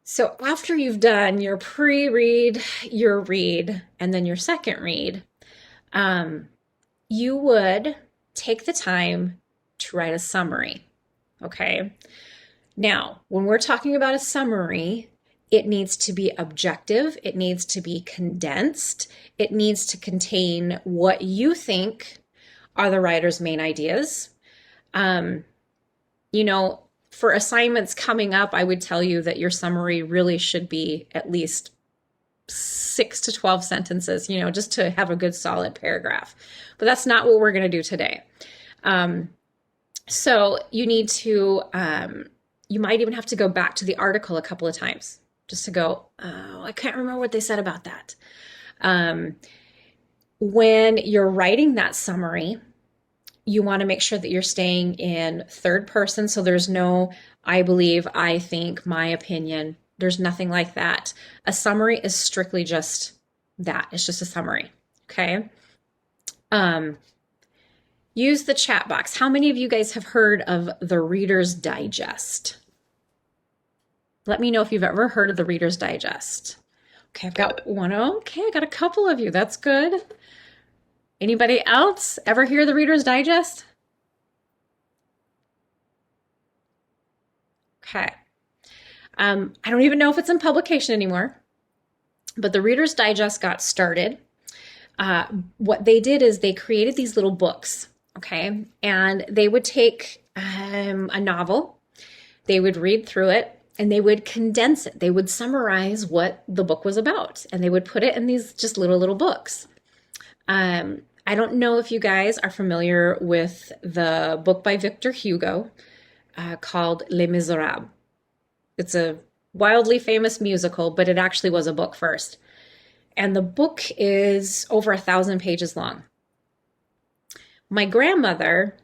So after you've done your pre-read, your read, and then your second read, you would take the time to write a summary. Okay. Now, when we're talking about a summary, it needs to be objective. It needs to be condensed. It needs to contain what you think are the writer's main ideas. For assignments coming up, I would tell you that your summary really should be at least 6 to 12 sentences, just to have a good solid paragraph. But that's not what we're going to do today. So you need to, you might even have to go back to the article a couple of times just to go, oh, I can't remember what they said about that. When you're writing that summary, you want to make sure that you're staying in third person. So there's no, I believe, I think, my opinion. There's nothing like that. A summary is strictly just that. It's just a summary. Okay. Use the chat box. How many of you guys have heard of the Reader's Digest? Let me know if you've ever heard of the Reader's Digest. Okay, I've got one. Okay, I got a couple of you. That's good. Anybody else ever hear the Reader's Digest? Okay. I don't even know if it's in publication anymore, but the Reader's Digest got started. What they did is they created these little books, okay? And they would take a novel, they would read through it, and they would condense it. They would summarize what the book was about, and they would put it in these just little books. I don't know if you guys are familiar with the book by Victor Hugo called Les Miserables. It's a wildly famous musical, but it actually was a book first. And the book is over 1,000 pages long. My grandmother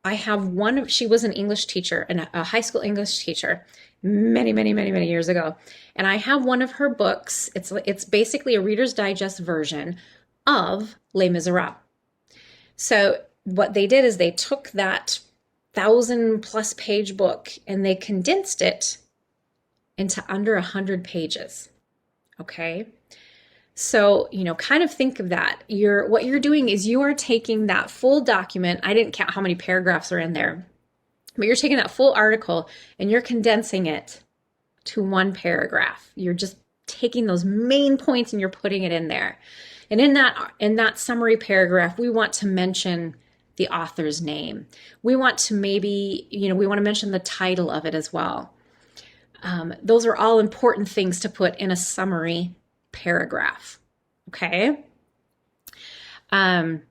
I have she was an English teacher, a high school English teacher, many, many, many, many years ago. And I have one of her books. It's basically a Reader's Digest version of Les Miserables. So what they did is they took that 1,000+ page book and they condensed it into under 100 pages. Okay. So, kind of think of that. What you're doing is you are taking that full document. I didn't count how many paragraphs are in there, but you're taking that full article and you're condensing it to one paragraph. You're just taking those main points and you're putting it in there. And in that summary paragraph, we want to mention the author's name. We want to we want to mention the title of it as well. Those are all important things to put in a summary paragraph. Okay. One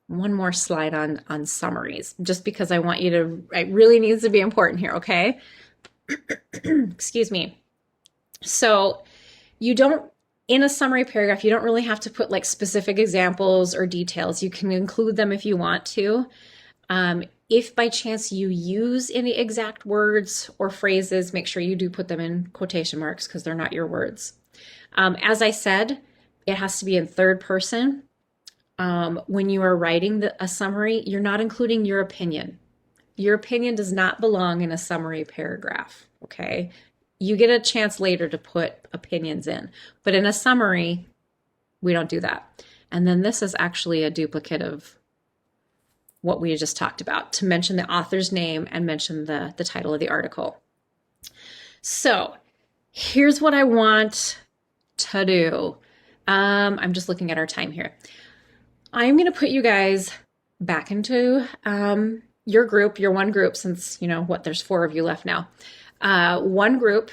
more slide on summaries, just because it really needs to be important here. Okay. Excuse me. So in a summary paragraph, you don't really have to put like specific examples or details. You can include them if you want to. If by chance you use any exact words or phrases, make sure you do put them in quotation marks because they're not your words. As I said, it has to be in third person. When you are writing a summary, you're not including your opinion. Your opinion does not belong in a summary paragraph, okay? You get a chance later to put opinions in, but in a summary, we don't do that. And then this is actually a duplicate of what we just talked about, to mention the author's name and mention the title of the article. So here's what I want to do. I'm just looking at our time here. I'm going to put you guys back into your one group, since, there's 4 of you left now. One group,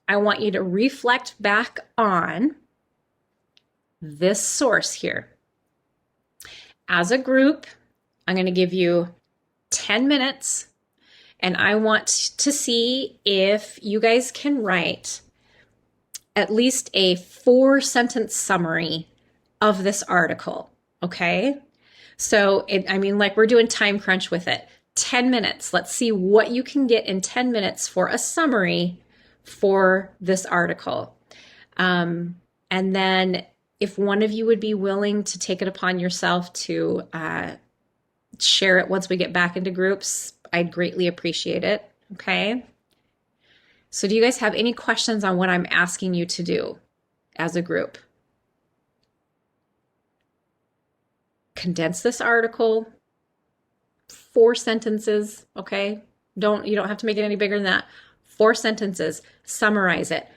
I want you to reflect back on this source here. As a group, I'm going to give you 10 minutes, and I want to see if you guys can write at least a 4-sentence summary of this article, okay? So, like we're doing time crunch with it. 10 minutes. Let's see what you can get in 10 minutes for a summary for this article. And then if one of you would be willing to take it upon yourself to share it once we get back into groups, I'd greatly appreciate it. Okay. So do you guys have any questions on what I'm asking you to do as a group? Condense this article, 4 sentences. Okay. You don't have to make it any bigger than that. 4 sentences, summarize it,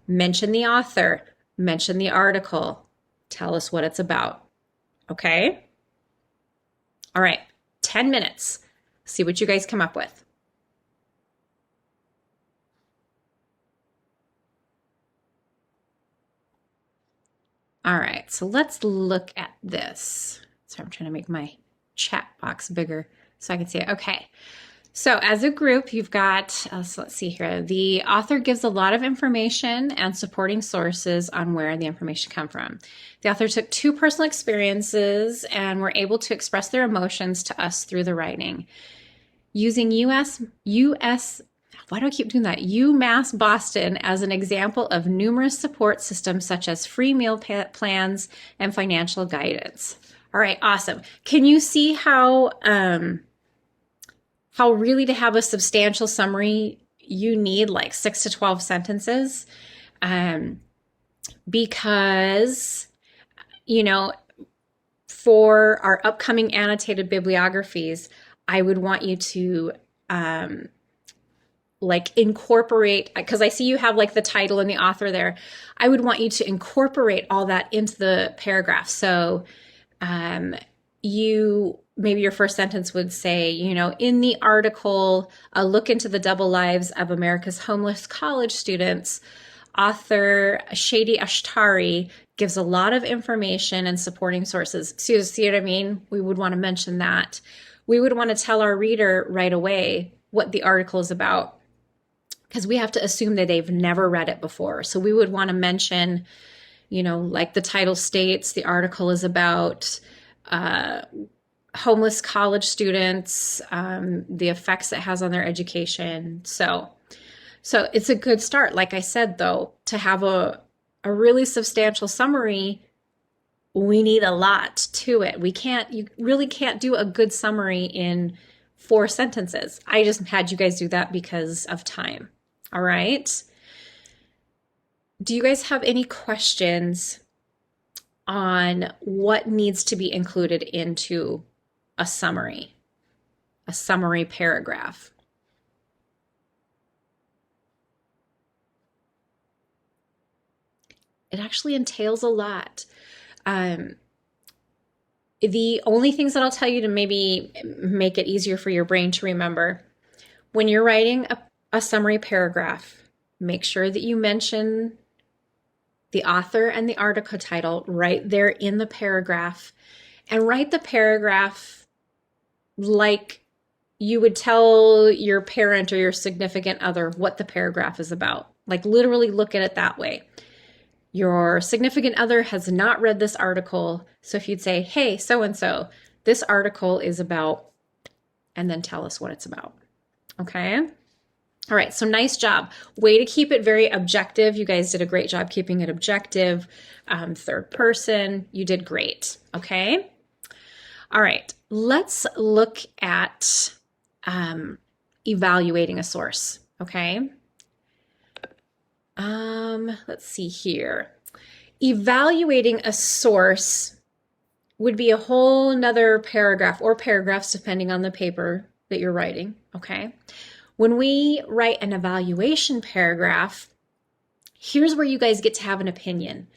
mention the author, mention the article, tell us what it's about. Okay. All right, 10 minutes. See what you guys come up with. All right, so let's look at this. So I'm trying to make my chat box bigger so I can see it. Okay, so as a group, you've got, so let's see here. The author gives a lot of information and supporting sources on where the information come from. The author took 2 personal experiences and were able to express their emotions to us through the writing. Using UMass Boston as an example of numerous support systems such as free meal plans and financial guidance. All right, awesome. Can you see how really to have a substantial summary, you need like 6 to 12 sentences? Because, for our upcoming annotated bibliographies, I would want you to incorporate, because I see you have like the title and the author there. I would want you to incorporate all that into the paragraph. So maybe your first sentence would say, in the article, a look into the double lives of America's homeless college students, author Shadi Ashtari gives a lot of information and supporting sources. So, see what I mean? We would want to mention that. We would want to tell our reader right away what the article is about, because we have to assume that they've never read it before. So we would want to mention, like the title states, the article is about homeless college students, the effects it has on their education. So it's a good start. Like I said, though, to have a really substantial summary, we need a lot to it. You really can't do a good summary in 4 sentences. I just had you guys do that because of time. All right. Do you guys have any questions on what needs to be included into a summary paragraph? It actually entails a lot. The only things that I'll tell you to maybe make it easier for your brain to remember, when you're writing a summary paragraph, make sure that you mention the author and the article title right there in the paragraph, and write the paragraph like you would tell your parent or your significant other what the paragraph is about. Like literally look at it that way. Your significant other has not read this article. So if you'd say, hey, so-and-so, this article is about, and then tell us what it's about. Okay? All right, so nice job. Way to keep it very objective. You guys did a great job keeping it objective. Third person, you did great. Okay? All right, let's look at evaluating a source. Okay? Let's see here. Evaluating a source would be a whole nother paragraph or paragraphs depending on the paper that you're writing, okay? When we write an evaluation paragraph, here's where you guys get to have an opinion.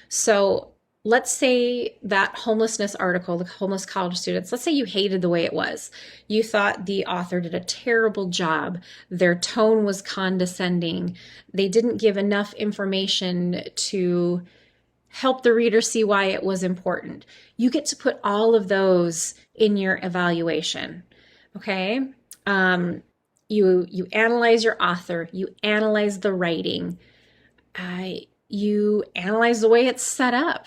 So let's say that homelessness article, the homeless college students, let's say you hated the way it was. You thought the author did a terrible job. Their tone was condescending. They didn't give enough information to help the reader see why it was important. You get to put all of those in your evaluation, okay? You analyze your author, you analyze the writing, you analyze the way it's set up.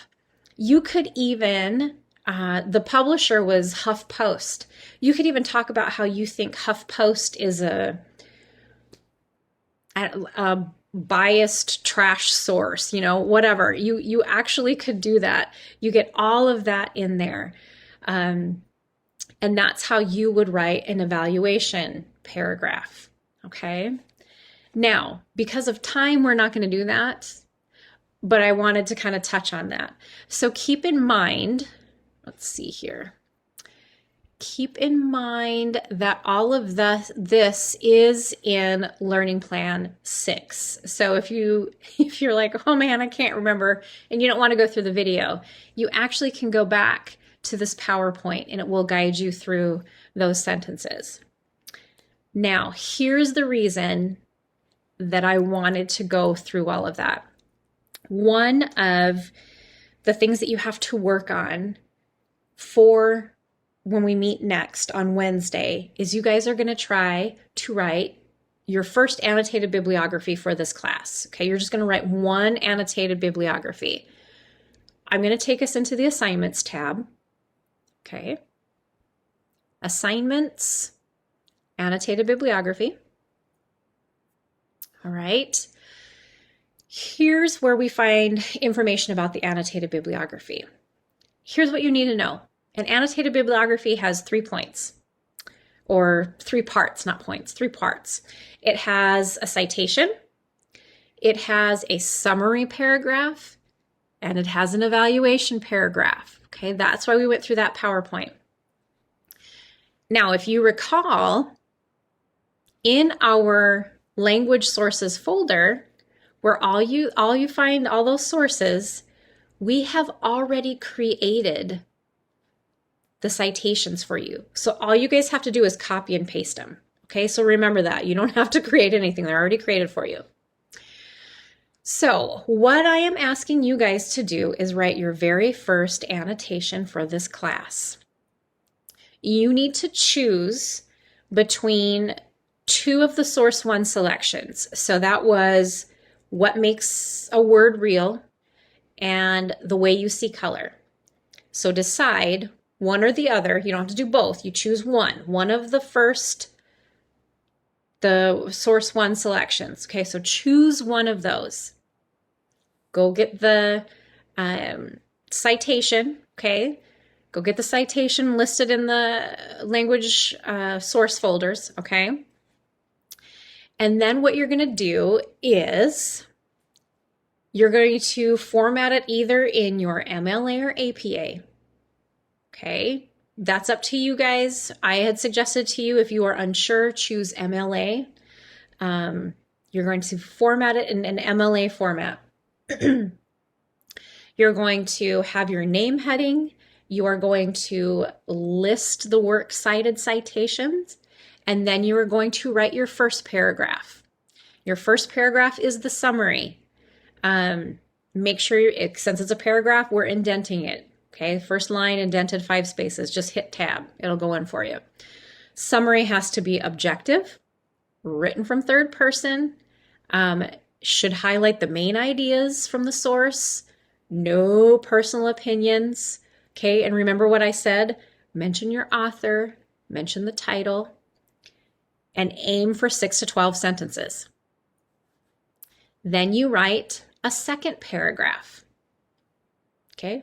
You could even, the publisher was HuffPost. You could even talk about how you think HuffPost is a biased trash source, whatever. You actually could do that. You get all of that in there. And that's how you would write an evaluation paragraph. Okay. Now, because of time, we're not going to do that, but I wanted to kind of touch on that. So keep in mind, let's see here. Keep in mind that all of this is in Learning Plan 6. So if you're like, oh man, I can't remember, and you don't want to go through the video, you actually can go back to this PowerPoint and it will guide you through those sentences. Now, here's the reason that I wanted to go through all of that. One of the things that you have to work on for when we meet next on Wednesday is you guys are going to try to write your first annotated bibliography for this class. Okay, you're just going to write one annotated bibliography. I'm going to take us into the assignments tab. Okay. Assignments, annotated bibliography. All right. Here's where we find information about the annotated bibliography. Here's what you need to know. An annotated bibliography has 3 points, or 3 parts, not points, 3 parts. It has a citation, it has a summary paragraph, and it has an evaluation paragraph. Okay, that's why we went through that PowerPoint. Now, if you recall, in our language sources folder, where all you find all those sources, we have already created the citations for you. So all you guys have to do is copy and paste them. Okay, so remember that. You don't have to create anything. They're already created for you. So what I am asking you guys to do is write your very first annotation for this class. You need to choose between 2 of the source 1 selections. So that was what makes a word real and the way you see color. So decide one or the other. You don't have to do both. You choose one of the source one selections. Okay, so choose one of those. Go get the citation, okay? Go get the citation listed in the language source folders, okay? And then what you're going to do is you're going to format it either in your MLA or APA, okay? That's up to you guys. I had suggested to you, if you are unsure, choose MLA. You're going to format it in an MLA format. You're going to have your name heading. You are going to list the works cited citations, and then you are going to write your first paragraph. Your first paragraph is the summary. Make sure, since it's a paragraph, we're indenting it. Okay, first line indented 5 spaces. Just hit tab. It'll go in for you. Summary has to be objective, written from third person, should highlight the main ideas from the source, no personal opinions. Okay, and remember what I said, mention your author, mention the title, and aim for 6 to 12 sentences. Then you write a second paragraph. Okay,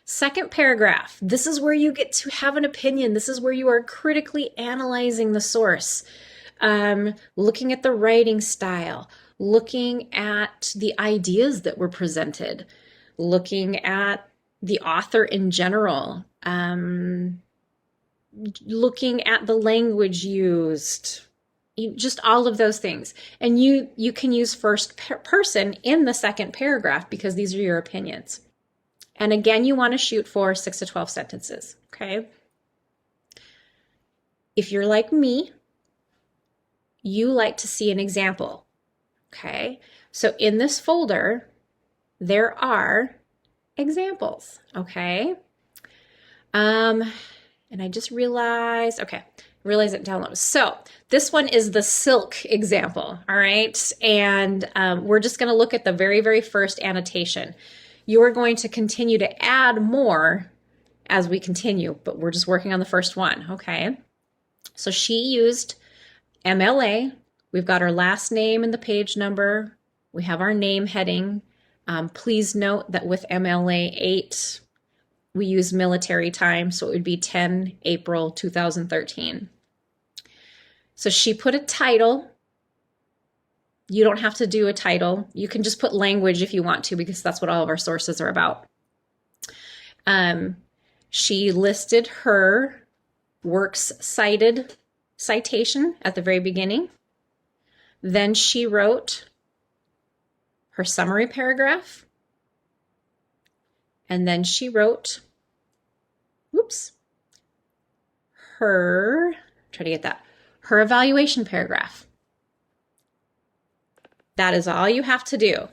second paragraph. This is where you get to have an opinion. This is where you are critically analyzing the source, looking at the writing style, looking at the ideas that were presented, looking at the author in general, looking at the language used, just all of those things. And you can use first person in the second paragraph because these are your opinions. And again, you want to shoot for 6 to 12 sentences, okay? If you're like me, you like to see an example, okay? So in this folder, there are examples, okay? And I just realized, okay, realize it downloads. So this one is the silk example, all right? And we're just gonna look at the very, very first annotation. You are going to continue to add more as we continue, but we're just working on the first one, okay? So she used MLA. We've got our last name and the page number. We have our name heading. Please note that with MLA 8, we use military time, so it would be 10 April 2013. So she put a title. You don't have to do a title. You can just put language if you want to, because that's what all of our sources are about. She listed her works cited citation at the very beginning. Then she wrote her summary paragraph. And then she wrote, her evaluation paragraph. That is all you have to do.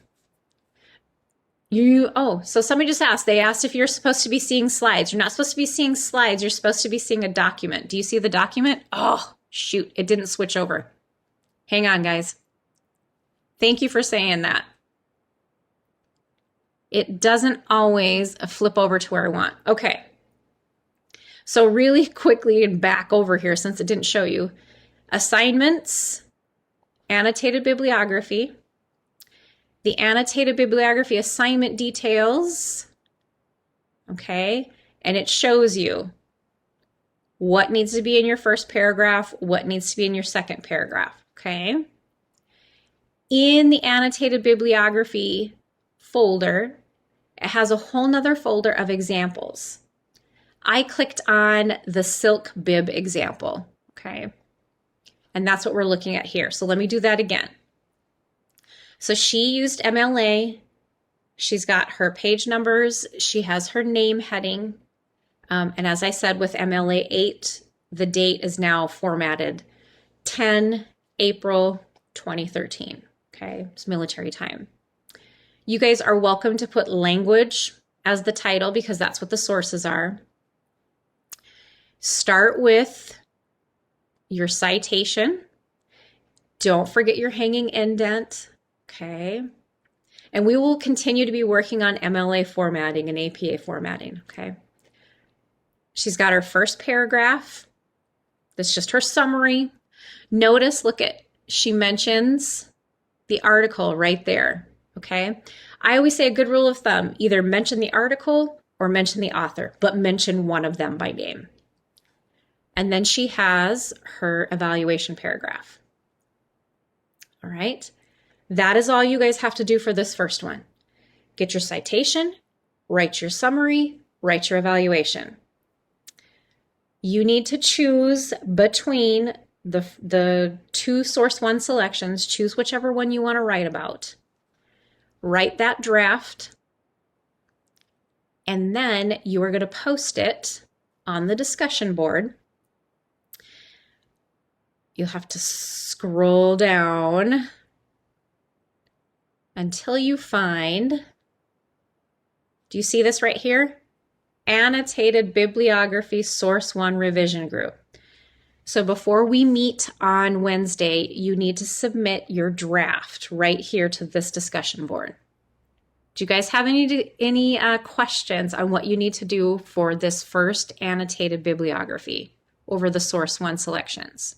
So somebody just asked, they asked if you're supposed to be seeing slides. You're not supposed to be seeing slides. You're supposed to be seeing a document. Do you see the document? Oh, shoot, it didn't switch over. Hang on, guys. Thank you for saying that. It doesn't always flip over to where I want. Okay. So really quickly and back over here, since it didn't show you, assignments, annotated bibliography, the annotated bibliography assignment details, okay, and it shows you what needs to be in your first paragraph, what needs to be in your second paragraph, okay? In the annotated bibliography folder, it has a whole nother folder of examples. I clicked on the silk bib example, okay? And that's what we're looking at here. So let me do that again. So she used MLA. She's got her page numbers. She has her name heading. And as I said, with MLA 8, the date is now formatted 10 April 2013. Okay, it's military time. You guys are welcome to put language as the title because that's what the sources are. Start with your citation. Don't forget your hanging indent. Okay. And we will continue to be working on MLA formatting and APA formatting. Okay. She's got her first paragraph. That's just her summary. Notice, look at, she mentions the article right there, okay? I always say a good rule of thumb, either mention the article or mention the author, but mention one of them by name. And then she has her evaluation paragraph. All right, that is all you guys have to do for this first one. Get your citation, write your summary, write your evaluation. You need to choose between the two source one selections. Choose whichever one you want to write about. Write that draft, and then you are going to post it on the discussion board. You'll have to scroll down until you find, do you see this right here? Annotated Bibliography Source 1 Revision Group. So before we meet on Wednesday, you need to submit your draft right here to this discussion board. Do you guys have any questions on what you need to do for this first annotated bibliography over the Source 1 selections?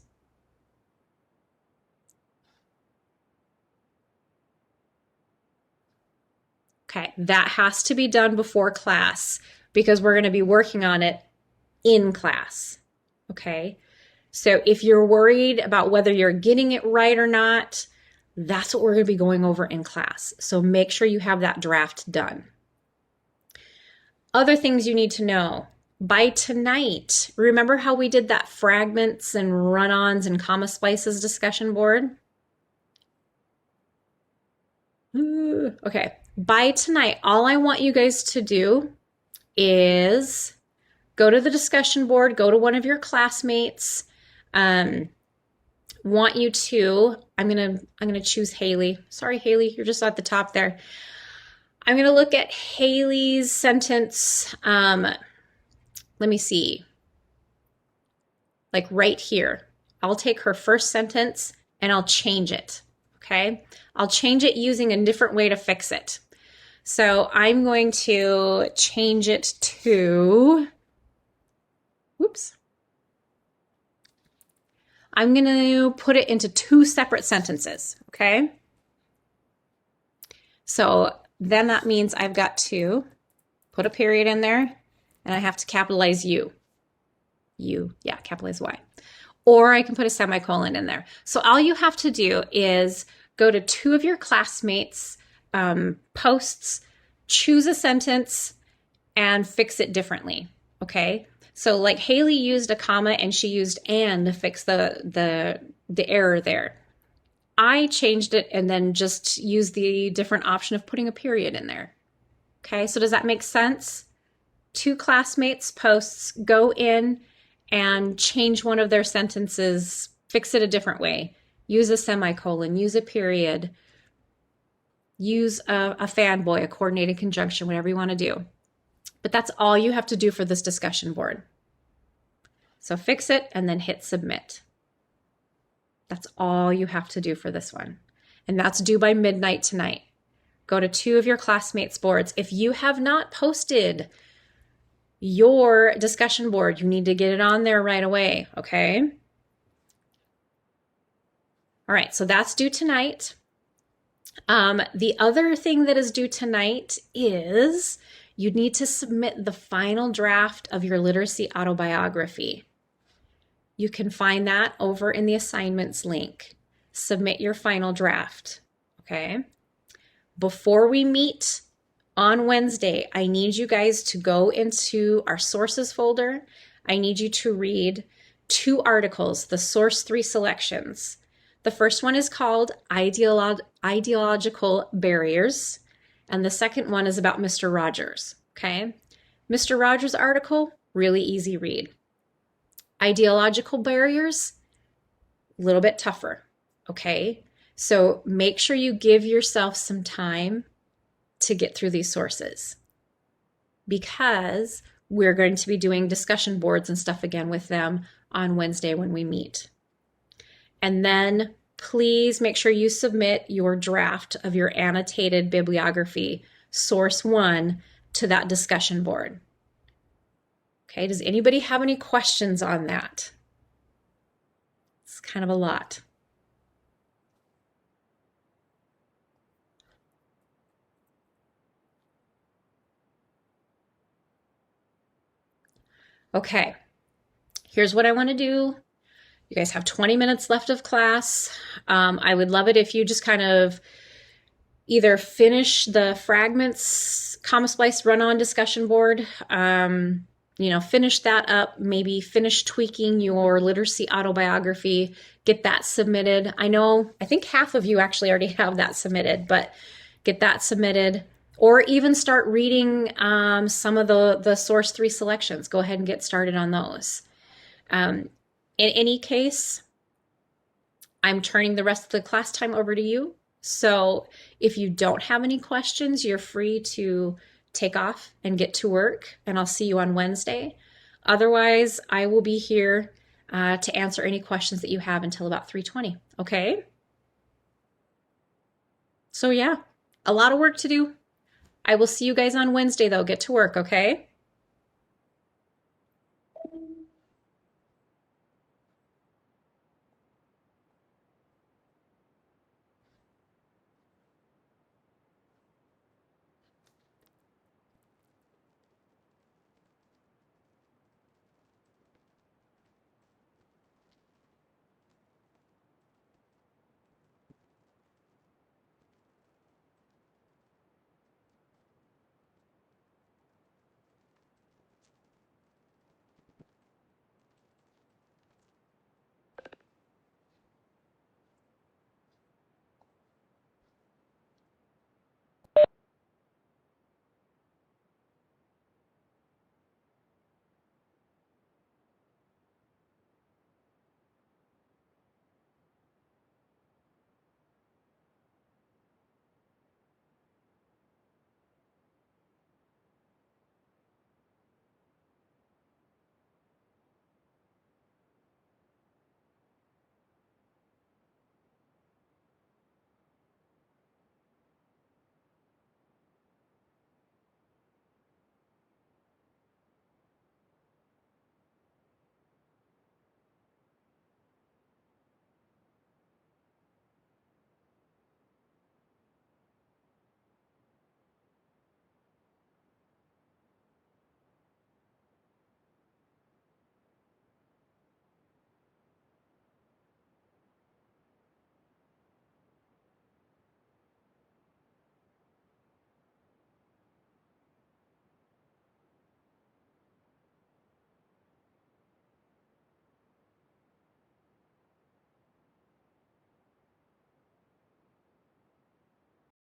Okay, that has to be done before class because we're going to be working on it in class, okay? So if you're worried about whether you're getting it right or not, that's what we're going to be going over in class. So make sure you have that draft done. Other things you need to know. By tonight, remember how we did that fragments and run-ons and comma splices discussion board? Okay, by tonight, all I want you guys to do is go to the discussion board, go to one of your classmates. Want you to, I'm gonna choose Haley. Sorry, Haley, you're just at the top there. I'm gonna look at Haley's sentence. Let me see. Like right here. I'll take her first sentence and I'll change it. Okay? I'll change it using a different way to fix it. So I'm going to change it to, whoops. I'm going to put it into two separate sentences, okay? So then that means I've got to put a period in there and I have to capitalize U. U, yeah, capitalize Y. Or I can put a semicolon in there. So all you have to do is go to two of your classmates' posts, choose a sentence, and fix it differently, okay? So like Haley used a comma and she used and to fix the error there. I changed it and then just used the different option of putting a period in there. Okay, so does that make sense? Two classmates' posts, go in and change one of their sentences, fix it a different way. Use a semicolon, use a period, use a fanboy, a coordinated conjunction, whatever you want to do. But that's all you have to do for this discussion board. So fix it and then hit submit. That's all you have to do for this one. And that's due by midnight tonight. Go to two of your classmates' boards. If you have not posted your discussion board, you need to get it on there right away, okay? All right, so that's due tonight. The other thing that is due tonight is you need to submit the final draft of your literacy autobiography. You can find that over in the assignments link. Submit your final draft, okay? Before we meet on Wednesday, I need you guys to go into our sources folder. I need you to read two articles, the Source 3 selections. The first one is called Ideological Barriers, and the second one is about Mr. Rogers, okay? Mr. Rogers' article, really easy read. Ideological barriers, a little bit tougher, okay? So make sure you give yourself some time to get through these sources because we're going to be doing discussion boards and stuff again with them on Wednesday when we meet. And then please make sure you submit your draft of your annotated bibliography, source 1, to that discussion board. Okay, does anybody have any questions on that? It's kind of a lot. Okay, here's what I want to do. You guys have 20 minutes left of class. I would love it if you just kind of either finish the fragments comma splice run-on discussion board, finish that up, maybe finish tweaking your literacy autobiography, get that submitted. I think half of you actually already have that submitted, but get that submitted. Or even start reading some of the source 3 selections. Go ahead and get started on those. In any case, I'm turning the rest of the class time over to you. So if you don't have any questions, you're free to take off and get to work, and I'll see you on Wednesday. Otherwise, I will be here to answer any questions that you have until about 3:20. Okay? So yeah, a lot of work to do. I will see you guys on Wednesday though. Get to work, okay?